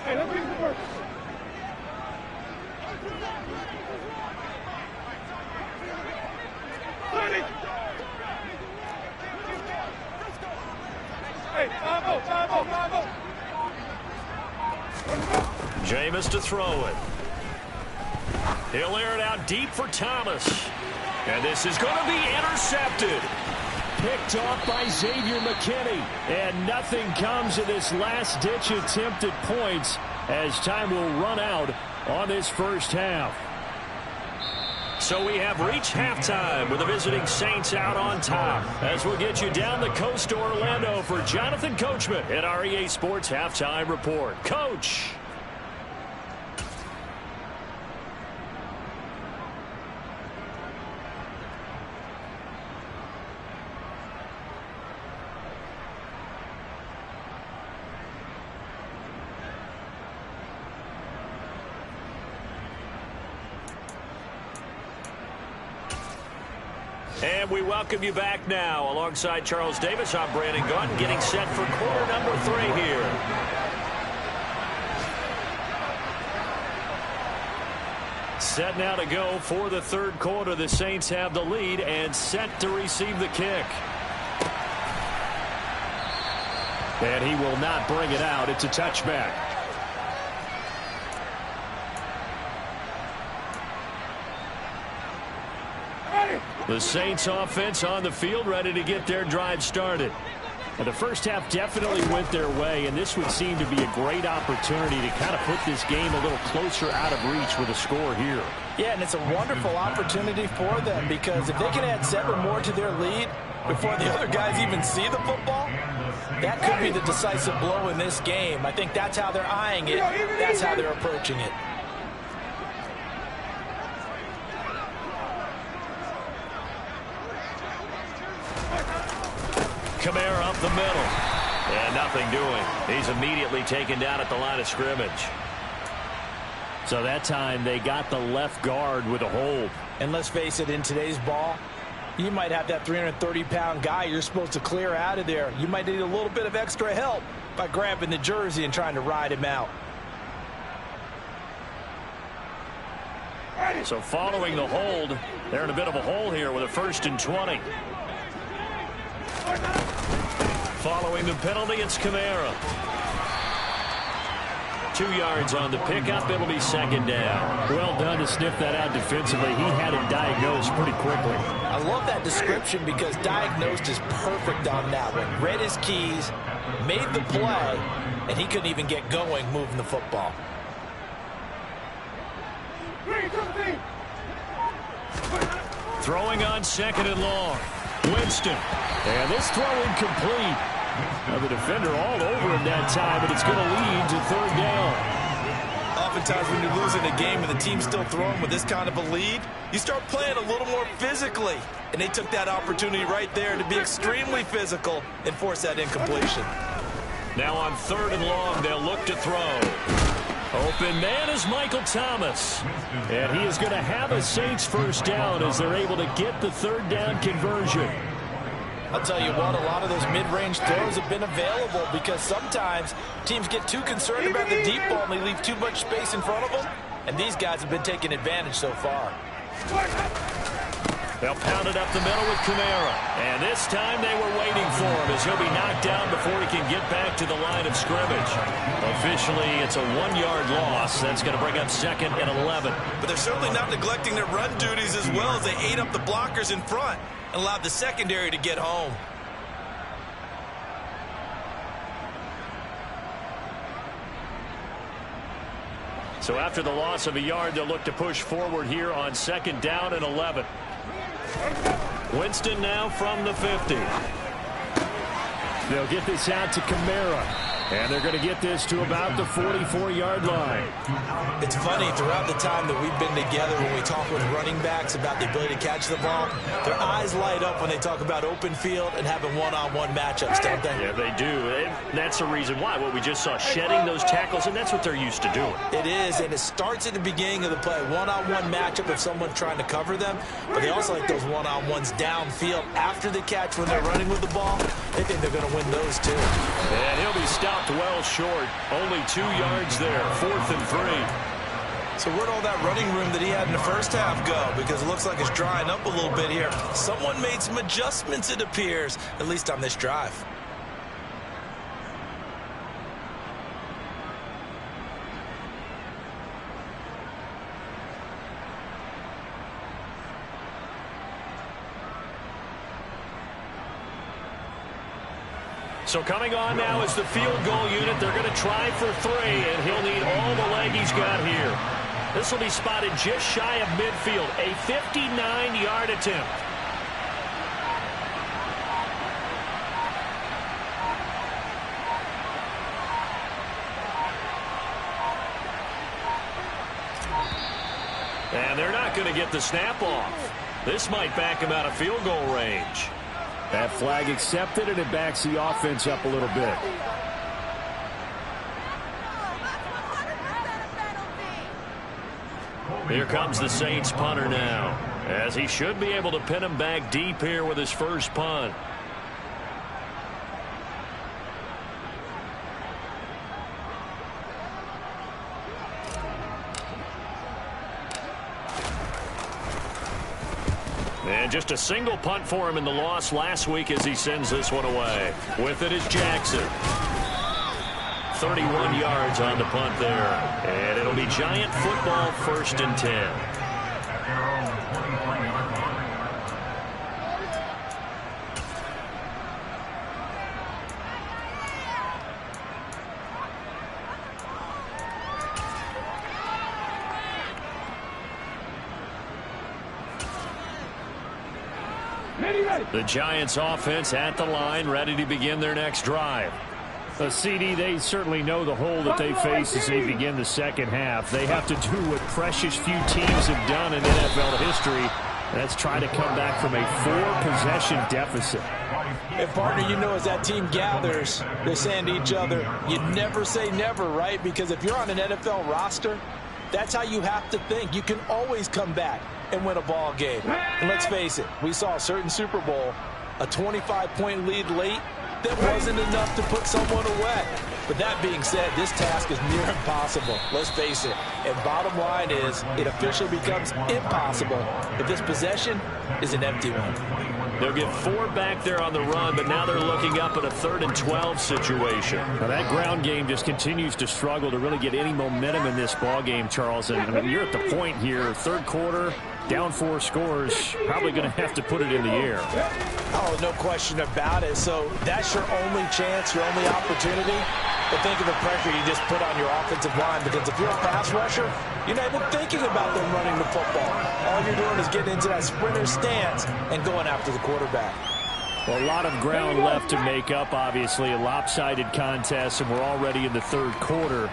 Hey, let's get the first. Hey, time out. Jameis to throw it. He'll air it out deep for Thomas. And this is going to be intercepted. Picked off by Xavier McKinney. And nothing comes of this last-ditch attempt at points as time will run out on this first half. So we have reached halftime with the visiting Saints out on top. As we'll get you down the coast to Orlando for Jonathan Coachman at our EA Sports Halftime Report. Coach. And we welcome you back now. Alongside Charles Davis, I'm Brandon Gunn, getting set for quarter number 3 here. Set now to go for the third quarter. The Saints have the lead and set to receive the kick. And he will not bring it out. It's a touchback. The Saints offense on the field, ready to get their drive started. And the first half definitely went their way, and this would seem to be a great opportunity to kind of put this game a little closer out of reach with a score here. Yeah, and it's a wonderful opportunity for them because if they can add 7 more to their lead before the other guys even see the football, that could be the decisive blow in this game. I think that's how they're eyeing it. That's how they're approaching it. Kamara up the middle. And nothing doing. He's immediately taken down at the line of scrimmage. So that time they got the left guard with a hold. And let's face it, in today's ball, you might have that 330-pound guy you're supposed to clear out of there. You might need a little bit of extra help by grabbing the jersey and trying to ride him out. So following the hold, they're in a bit of a hole here with a 1st and 20. Following the penalty, it's Kamara. 2 yards on the pickup. It'll be 2nd down. Well done to sniff that out defensively. He had it diagnosed pretty quickly. I love that description because diagnosed is perfect on that one. Read his keys, made the play, and he couldn't even get going moving the football. Throwing on 2nd and long. Winston. And this throw incomplete. Now the defender all over him that time, but it's going to lead to 3rd down. Oftentimes when you're losing a game and the team's still throwing with this kind of a lead, you start playing a little more physically. And they took that opportunity right there to be extremely physical and force that incompletion. Now on 3rd and long, they'll look to throw. Open man is Michael Thomas. And he is going to have a Saints first down as they're able to get the 3rd down conversion. I'll tell you what, a lot of those mid-range throws have been available because sometimes teams get too concerned about the deep ball and they leave too much space in front of them. And these guys have been taking advantage so far. They'll pound it up the middle with Kamara. And this time they were waiting for him as he'll be knocked down before he can get back to the line of scrimmage. Officially, it's a 1-yard loss. That's going to bring up 2nd and 11. But they're certainly not neglecting their run duties as well as they ate up the blockers in front and allowed the secondary to get home. So after the loss of a yard, they'll look to push forward here on 2nd down and 11. Winston now from the 50. They'll get this out to Kamara. And they're going to get this to about the 44-yard line. It's funny, throughout the time that we've been together, when we talk with running backs about the ability to catch the ball, their eyes light up when they talk about open field and having one-on-one matchups, don't they? Yeah, they do. And that's the reason why. What we just saw, shedding those tackles, and that's what they're used to doing. It is, and it starts at the beginning of the play. One-on-one matchup if someone's trying to cover them, but they also like those one-on-ones downfield after the catch when they're running with the ball. They think they're going to win those too. And he'll be stopped well short. Only 2 yards there. 4th and 3. So where'd all that running room that he had in the first half go? Because it looks like it's drying up a little bit here. Someone made some adjustments, it appears, at least on this drive. So coming on now is the field goal unit. They're going to try for 3, and he'll need all the leg he's got here. This will be spotted just shy of midfield, a 59-yard attempt. And they're not going to get the snap off. This might back him out of field goal range. That flag accepted, and it backs the offense up a little bit. Here comes the Saints punter now, as he should be able to pin him back deep here with his first punt. And just a single punt for him in the loss last week as he sends this one away. With it is Jackson. 31 yards on the punt there. And it'll be Giant football, 1st and 10. The Giants offense at the line, ready to begin their next drive. CD, they certainly know the hole that they face as they begin the second half. They have to do what precious few teams have done in NFL history, and that's try to come back from a 4-possession deficit. And, partner, you know, as that team gathers, they're saying to each other, you never say never, right? Because if you're on an NFL roster, that's how you have to think. You can always come back and win a ball game. And let's face it, we saw a certain Super Bowl, a 25-point lead late, that wasn't enough to put someone away. But that being said, this task is near impossible. Let's face it. And bottom line is, it officially becomes impossible if this possession is an empty one. They'll get 4 back there on the run, but now they're looking up at a 3rd and 12 situation. Now that ground game just continues to struggle to really get any momentum in this ball game, Charles. And I mean, you're at the point here, 3rd quarter, down 4 scores, probably going to have to put it in the air. Oh, no question about it. So that's your only chance, your only opportunity. But think of the pressure you just put on your offensive line, because if you're a pass rusher, you're not even thinking about them running the football. All you're doing is getting into that sprinter stance and going after the quarterback. Well, a lot of ground left to make up, obviously. A lopsided contest, and we're already in the 3rd quarter.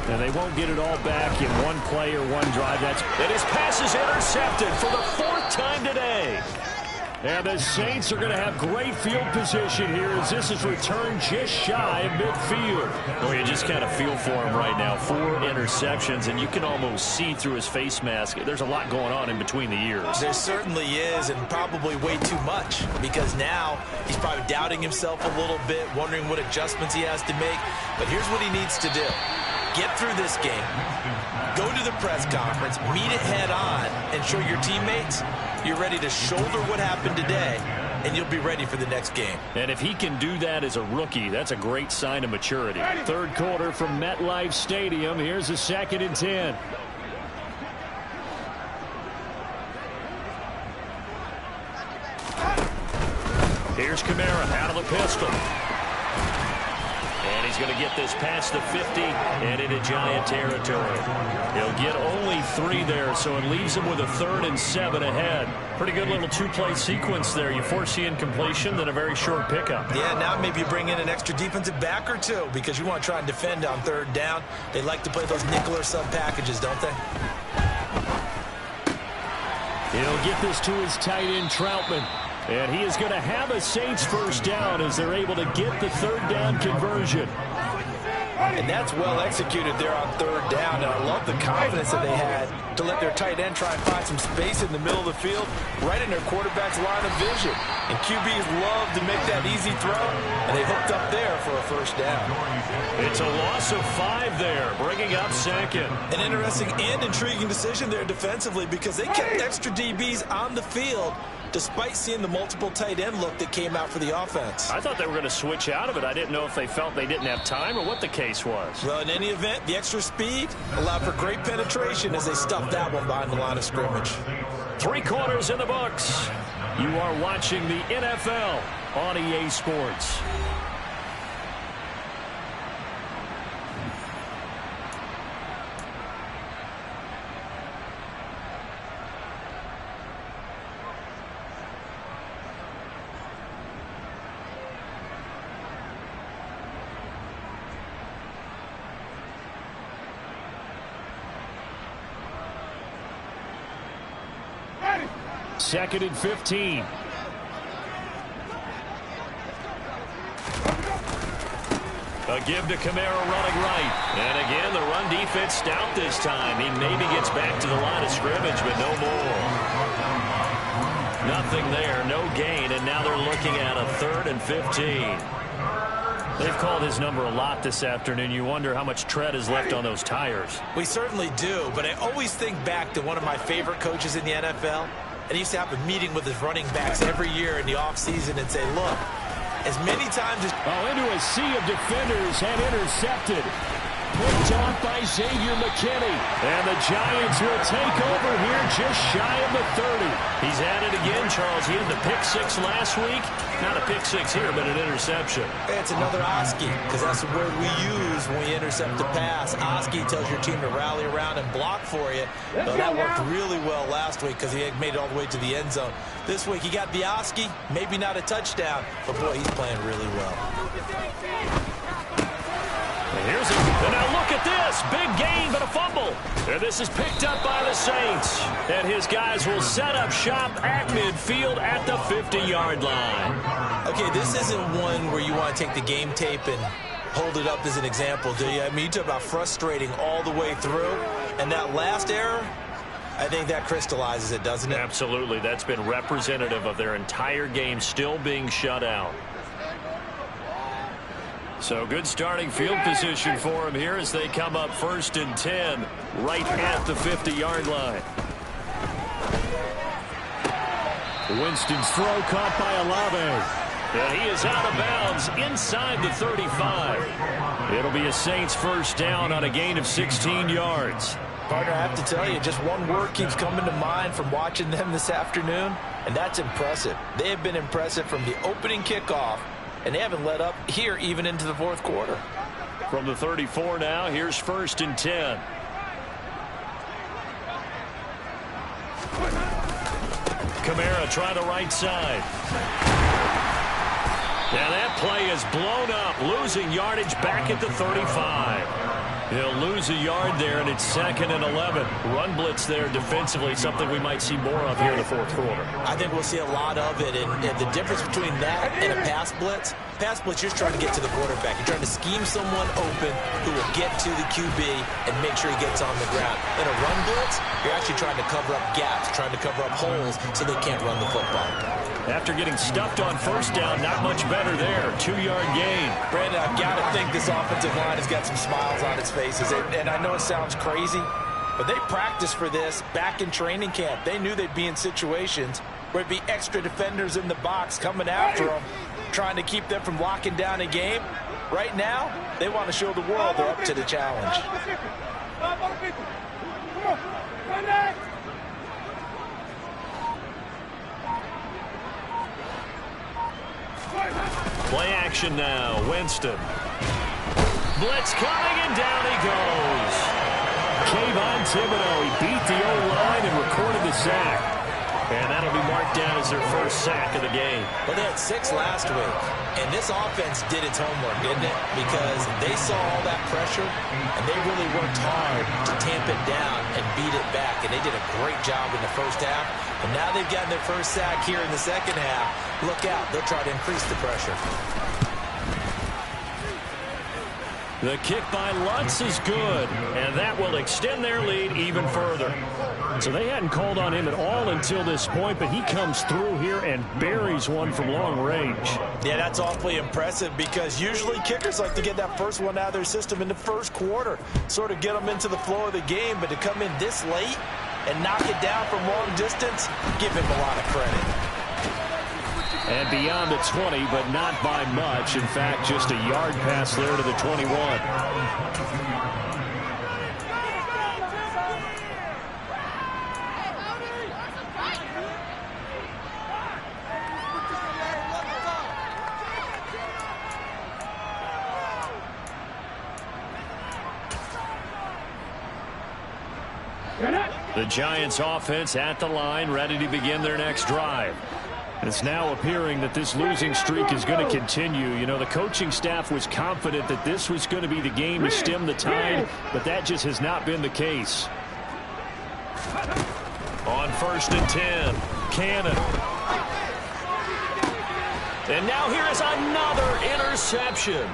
And they won't get it all back in one play or one drive. And his pass is intercepted for the 4th time today. And the Saints are going to have great field position here as this is returned just shy of midfield. Well, you just kind of feel for him right now. 4 interceptions, and you can almost see through his face mask. There's a lot going on in between the ears. There certainly is, and probably way too much, because now he's probably doubting himself a little bit, wondering what adjustments he has to make. But here's what he needs to do. Get through this game, go to the press conference, meet it head on, and show your teammates you're ready to shoulder what happened today, and you'll be ready for the next game. And if he can do that as a rookie, that's a great sign of maturity. 3rd quarter from MetLife Stadium. Here's a 2nd and 10. Here's Kamara out of the pistol. And he's going to get this past the 50 and into Giant territory. He'll get only 3 there, so it leaves him with a 3rd and 7 ahead. Pretty good little 2-play sequence there. You force the incompletion, then a very short pickup. Yeah, now maybe you bring in an extra defensive back or 2 because you want to try and defend on 3rd down. They like to play those nickel or sub packages, don't they? He'll get this to his tight end, Troutman. And he is going to have a Saints 1st down as they're able to get the 3rd down conversion. And that's well executed there on 3rd down. And I love the confidence that they had to let their tight end try and find some space in the middle of the field, right in their quarterback's line of vision. And QBs love to make that easy throw, and they hooked up there for a 1st down. It's a loss of 5 there, bringing up 2nd. An interesting and intriguing decision there defensively, because they kept extra DBs on the field despite seeing the multiple tight end look that came out for the offense. I thought they were going to switch out of it. I didn't know if they felt they didn't have time or what the case was. Well, in any event, the extra speed allowed for great penetration as they stuffed that one behind the line of scrimmage. 3 quarters in the books. You are watching the NFL on EA Sports. 2nd and 15. A give to Kamara running right. And again, the run defense stout this time. He maybe gets back to the line of scrimmage, but no more. Nothing there, no gain, and now they're looking at a 3rd and 15. They've called his number a lot this afternoon. You wonder how much tread is left on those tires. We certainly do, but I always think back to one of my favorite coaches in the NFL. And he used to have a meeting with his running backs every year in the offseason and say, look, as many times as... into a sea of defenders and intercepted. Picked off by Xavier McKinney. And the Giants will take over here just shy of the 30. He's at it again, Charles. He had the pick 6 last week. Not a pick 6 here, but an interception. It's another Oski, because that's the word we use when we intercept a pass. Oski tells your team to rally around and block for you. So that worked really well last week because he had made it all the way to the end zone. This week he got the Oski, maybe not a touchdown, but boy, he's playing really well. Here's it. And now look at this. Big gain, but a fumble. And this is picked up by the Saints. And his guys will set up shop at midfield at the 50-yard line. Okay, this isn't one where you want to take the game tape and hold it up as an example, do you? I mean, you talk about frustrating all the way through. And that last error, I think that crystallizes it, doesn't it? Absolutely. That's been representative of their entire game still being shut out. So good starting field position for him here as they come up 1st and 10 right at the 50-yard line. Winston's throw caught by Olave. And he is out of bounds inside the 35. It'll be a Saints first down on a gain of 16 yards. Partner, I have to tell you, just one word keeps coming to mind from watching them this afternoon, and that's impressive. They have been impressive from the opening kickoff, and they haven't let up here even into the 4th quarter. From the 34 now, here's 1st and 10. Kamara trying the right side. And that play is blown up, losing yardage back at the 35. He'll lose a yard there, and it's 2nd and 11. Run blitz there defensively, something we might see more of here in the 4th quarter. I think we'll see a lot of it, and the difference between that and a pass blitz, you're trying to get to the quarterback. You're trying to scheme someone open who will get to the QB and make sure he gets on the ground. In a run blitz, you're actually trying to cover up gaps, trying to cover up holes so they can't run the football. After getting stuffed on 1st down, not much better there. 2-yard gain. Brandon, I've got to think this offensive line has got some smiles on its faces. And I know it sounds crazy, but they practiced for this back in training camp. They knew they'd be in situations where it'd be extra defenders in the box coming after them, trying to keep them from locking down a game. Right now, they want to show the world they're up to the challenge. Play action now. Winston. Blitz coming, and down he goes. Kayvon Thibodeau, he beat the O-line and recorded the sack. And that'll be marked down as their first sack of the game. Well, they had 6 last week, and this offense did its homework, didn't it? Because they saw all that pressure, and they really worked hard to tamp it down and beat it back, and they did a great job in the first half. And now they've gotten their first sack here in the second half. Look out, they'll try to increase the pressure. The kick by Lutz is good, and that will extend their lead even further. So they hadn't called on him at all until this point, but he comes through here and buries one from long range. Yeah, that's awfully impressive because usually kickers like to get that first one out of their system in the 1st quarter, sort of get them into the flow of the game, but to come in this late and knock it down from long distance, give him a lot of credit. And beyond the 20, but not by much. In fact, just a yard pass there to the 21. The Giants offense at the line, ready to begin their next drive. It's now appearing that this losing streak is going to continue. You know, the coaching staff was confident that this was going to be the game to stem the tide, but that just has not been the case. On 1st and 10, Cannon. And now here is another interception.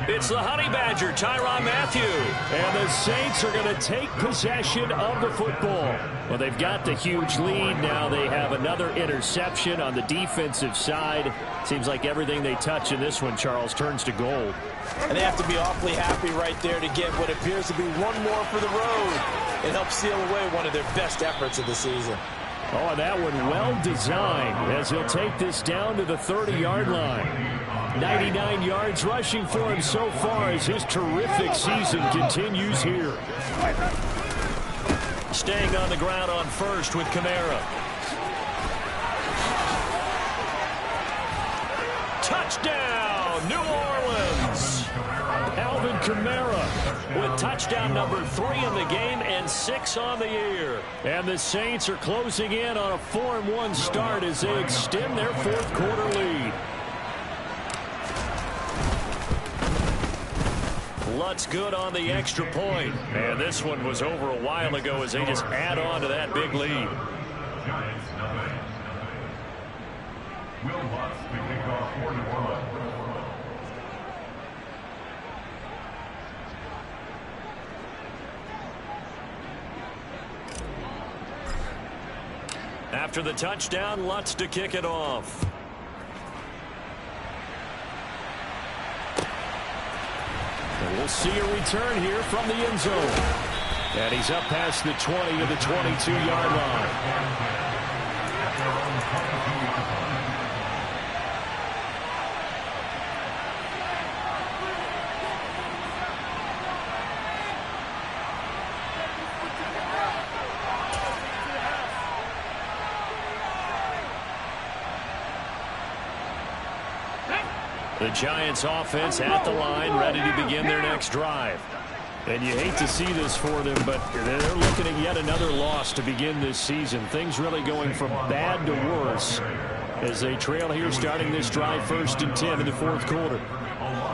It's the Honey Badger, Tyrann Mathieu. And the Saints are going to take possession of the football. Well, they've got the huge lead. Now they have another interception on the defensive side. Seems like everything they touch in this one, Charles, turns to gold. And they have to be awfully happy right there to get what appears to be one more for the road and help seal away one of their best efforts of the season. Oh, and that one well designed as he'll take this down to the 30-yard line. 99 yards rushing for him so far as his terrific season continues here. Staying on the ground on first with Kamara. Touchdown, New Orleans. Alvin Kamara with touchdown number 3 in the game and 6 on the year. And the Saints are closing in on a 4-1 start as they extend their fourth quarter lead. Lutz good on the extra point. And this one was over a while ago as they just add on to that big lead. Giants 9. Will Lutz to kick off for New Orleans. After the touchdown, Lutz to kick it off. And we'll see a return here from the end zone. And he's up past the 20 to the 22-yard line. The Giants offense at the line, ready to begin their next drive. And you hate to see this for them, but they're looking at yet another loss to begin this season. Things really going from bad to worse as they trail here starting this drive 1st and 10 in the fourth quarter.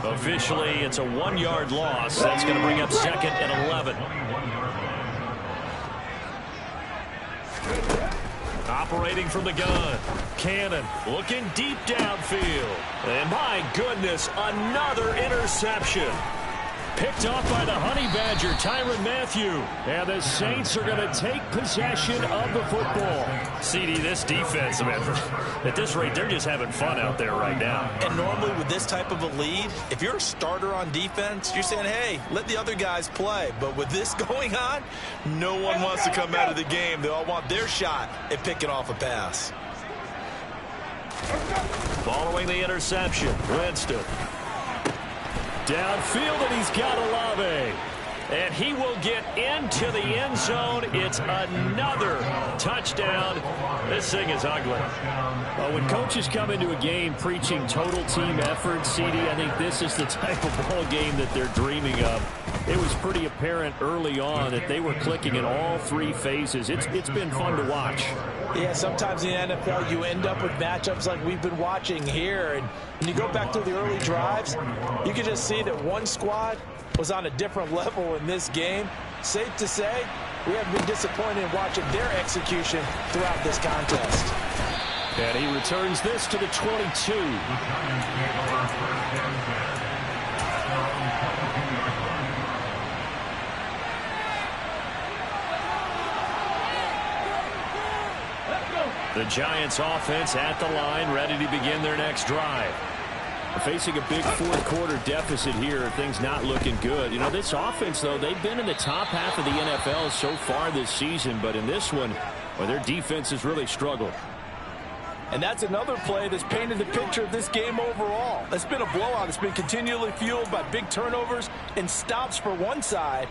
Officially, it's a 1-yard loss. That's going to bring up 2nd and 11. Operating from the gun. Cannon looking deep downfield. And my goodness, another interception. Picked off by the Honey Badger, Tyrann Mathieu. And the Saints are going to take possession of the football. CD, this defense, man, at this rate, they're just having fun out there right now. And normally with this type of a lead, if you're a starter on defense, you're saying, hey, let the other guys play. But with this going on, no one wants to come out of the game. They all want their shot at picking off a pass. Following the interception, Winston. Downfield, and he's got Olave. And he will get into the end zone. It's another touchdown. This thing is ugly. Well, when coaches come into a game preaching total team effort, CD, I think this is the type of ball game that they're dreaming of. It was pretty apparent early on that they were clicking in all 3 phases. It's been fun to watch. Yeah, sometimes in the NFL you end up with matchups like we've been watching here. And when you go back to the early drives, you can just see that one squad was on a different level in this game. Safe to say, we have been disappointed in watching their execution throughout this contest. And he returns this to the 22. The Giants offense at the line, ready to begin their next drive. Facing a big fourth quarter deficit here, things not looking good. You know, this offense, though, they've been in the top half of the NFL so far this season, but in this one, well, their defense has really struggled. And that's another play that's painted the picture of this game overall. It's been a blowout. It's been continually fueled by big turnovers and stops for one side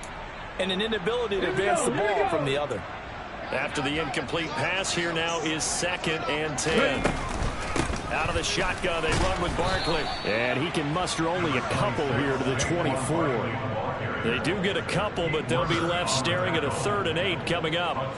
and an inability to advance the ball from the other. After the incomplete pass, here now is 2nd and 10. Out of the shotgun, they run with Barkley. And he can muster only a couple here to the 24. They do get a couple, but they'll be left staring at a 3rd and 8 coming up.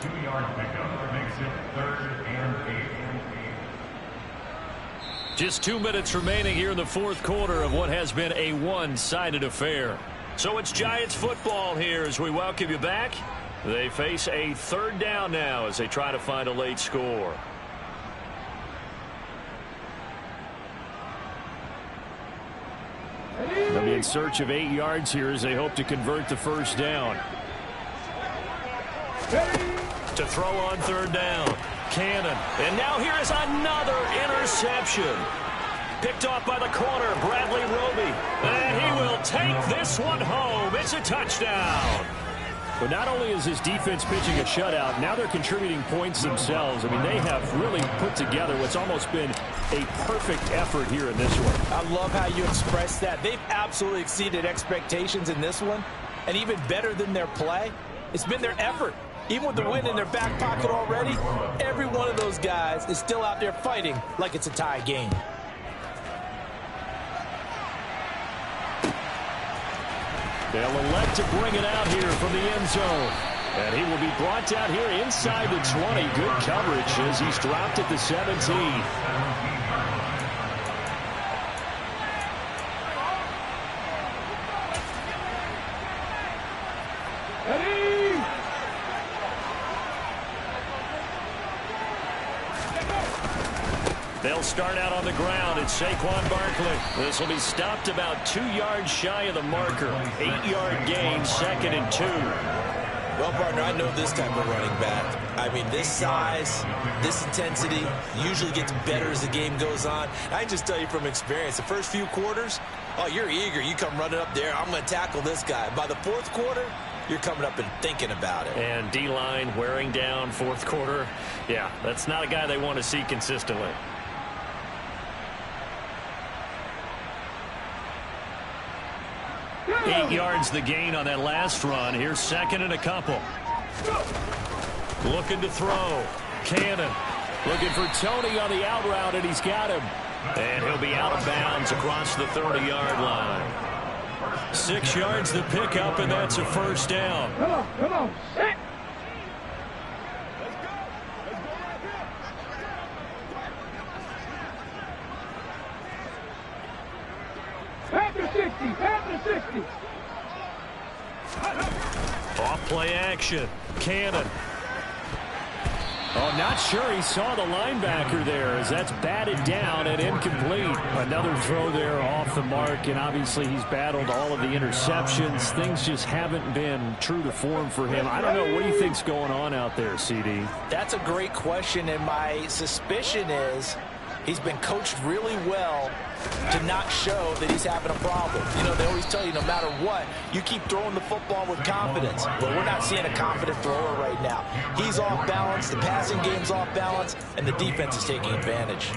Just 2 minutes remaining here in the fourth quarter of what has been a one-sided affair. So it's Giants football here as we welcome you back. They face a 3rd down now as they try to find a late score. They'll be in search of 8 yards here as they hope to convert the first down. To throw on third down, Cannon. And now here is another interception. Picked off by the corner, Bradley Roby. And he will take this one home. It's a touchdown. But not only is this defense pitching a shutout, now they're contributing points themselves. I mean, they have really put together what's almost been a perfect effort here in this one. I love how you express that. They've absolutely exceeded expectations in this one. And even better than their play, it's been their effort. Even with the win in their back pocket already, every one of those guys is still out there fighting like it's a tie game. They'll elect to bring it out here from the end zone. And he will be brought down here inside the 20. Good coverage as he's dropped at the 17. They'll start out on the ground. It's Saquon Barkley. This will be stopped about 2 yards shy of the marker. 8-yard gain, 2nd and 2. Well, partner, I know this type of running back. I mean, this size, this intensity usually gets better as the game goes on. I can just tell you from experience, the first few quarters, oh, you're eager. You come running up there, I'm going to tackle this guy. By the fourth quarter, you're coming up and thinking about it. And D-line wearing down fourth quarter. Yeah, that's not a guy they want to see consistently. 8 yards the gain on that last run. Here's 2nd and a couple. Looking to throw. Cannon. Looking for Tony on the out route, and he's got him. And he'll be out of bounds across the 30-yard line. 6 yards the pickup, and that's a first down. Come on, set. After 60. Off play action. Cannon. Oh, not sure he saw the linebacker there as that's batted down and incomplete. Another throw there off the mark, and obviously he's battled all of the interceptions. Things just haven't been true to form for him. I don't know. What do you think's going on out there, CD? That's a great question, and my suspicion is he's been coached really well to not show that he's having a problem. You know, they always tell you no matter what, you keep throwing the football with confidence. But we're not seeing a confident thrower right now. He's off balance, the passing game's off balance, and the defense is taking advantage.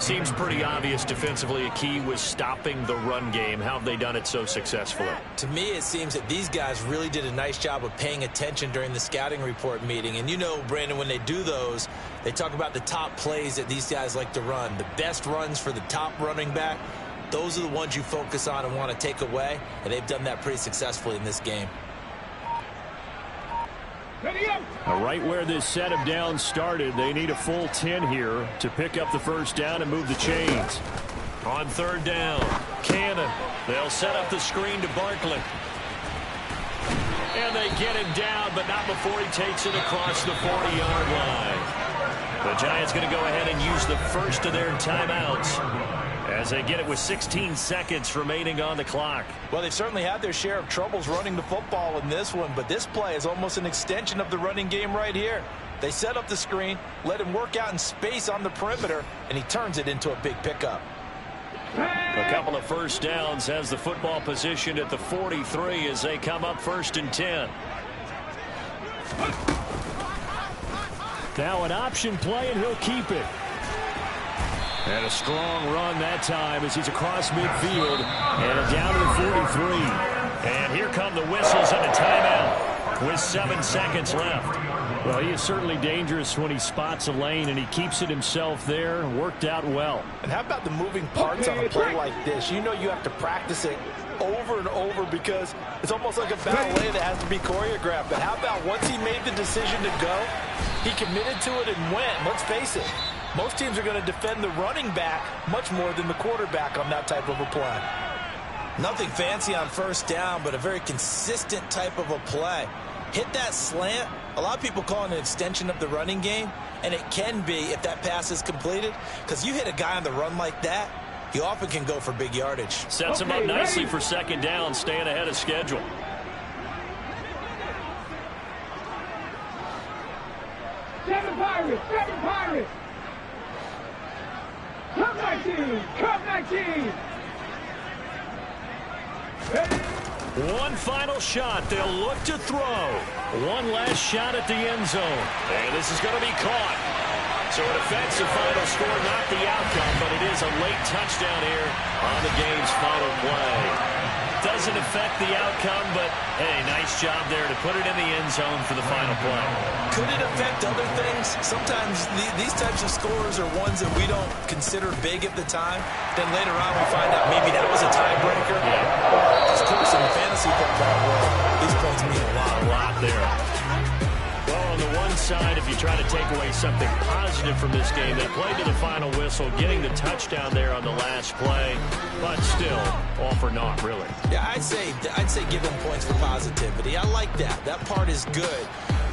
Seems pretty obvious defensively a key was stopping the run game. How have they done it so successfully? To me, it seems that these guys really did a nice job of paying attention during the scouting report meeting. And you know, Brandon, when they do those, they talk about the top plays that these guys like to run. The best runs for the top running back, those are the ones you focus on and want to take away, and they've done that pretty successfully in this game. Right where this set of downs started, they need a full 10 here to pick up the first down and move the chains. On third down, Cannon. They'll set up the screen to Barkley. And they get him down, but not before he takes it across the 40-yard line. The Giants going to go ahead and use the first of their timeouts as they get it with 16 seconds remaining on the clock. Well, they've certainly had their share of troubles running the football in this one, but this play is almost an extension of the running game right here. They set up the screen, let him work out in space on the perimeter, and he turns it into a big pickup. A couple of first downs has the football positioned at the 43 as they come up 1st and 10. Now an option play, and he'll keep it. And a strong run that time as he's across midfield and down to the 43. And here come the whistles and a timeout with 7 seconds left. Well, he is certainly dangerous when he spots a lane, and he keeps it himself there. Worked out well. And how about the moving parts on a play like this? You know you have to practice it over and over because it's almost like a ballet that has to be choreographed. But how about once he made the decision to go, he committed to it and went. Let's face it, most teams are going to defend the running back much more than the quarterback on that type of a play. Nothing fancy on first down, but a very consistent type of a play. Hit that slant. A lot of people call it an extension of the running game, and it can be if that pass is completed, because you hit a guy on the run like that, he often can go for big yardage. Sets him up nicely for second down, staying ahead of schedule. Seven Pirates. Come 19. One final shot. They'll look to throw. One last shot at the end zone. And this is going to be caught. So an offensive final score, not the outcome, but it is a late touchdown here on the game's final play. Doesn't affect the outcome, but, hey, nice job there to put it in the end zone for the final play. Could it affect other things? Sometimes these types of scores are ones that we don't consider big at the time. Then later on we find out maybe that was a tiebreaker. Yeah. Of course, in the fantasy football world, these points mean a lot. A lot there. Well, on the one side, if you try to take away something positive from this game, they played to the final whistle, getting the touchdown there on the last play, but still, all for naught, really. Yeah, I'd say give them points for positivity. I like that. That part is good.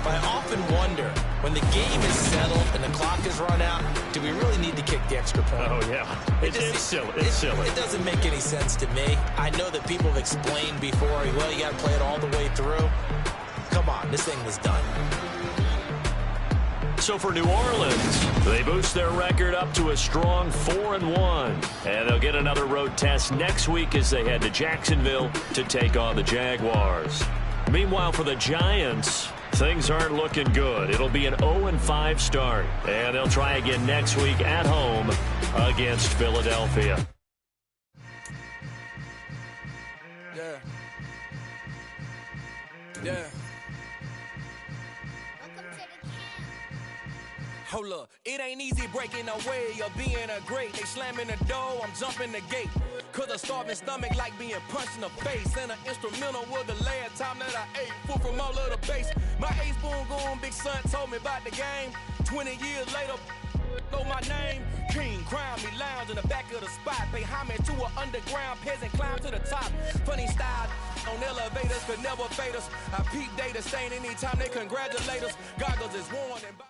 But I often wonder, when the game is settled and the clock is run out, do we really need to kick the extra point? Oh, yeah. It's silly. It's silly. It doesn't make any sense to me. I know that people have explained before, well, you got to play it all the way through. Come on, this thing was done. So for New Orleans, they boost their record up to a strong 4-1. And they'll get another road test next week as they head to Jacksonville to take on the Jaguars. Meanwhile, for the Giants, things aren't looking good. It'll be an 0-5 start. And they'll try again next week at home against Philadelphia. Yeah. Hold up, it ain't easy breaking away or being a great. They slamming the door, I'm jumping the gate. Cause a starving stomach like being punched in the face. And an instrumental was the last time that I ate food from all of the base. My ace boom goon big son told me about the game. 20 years later, know my name. King, crown me, lounge in the back of the spot. Pay homage to an underground peasant, climb to the top. Funny style on elevators could never fade us. I peep data stain anytime they congratulate us. Goggles is worn and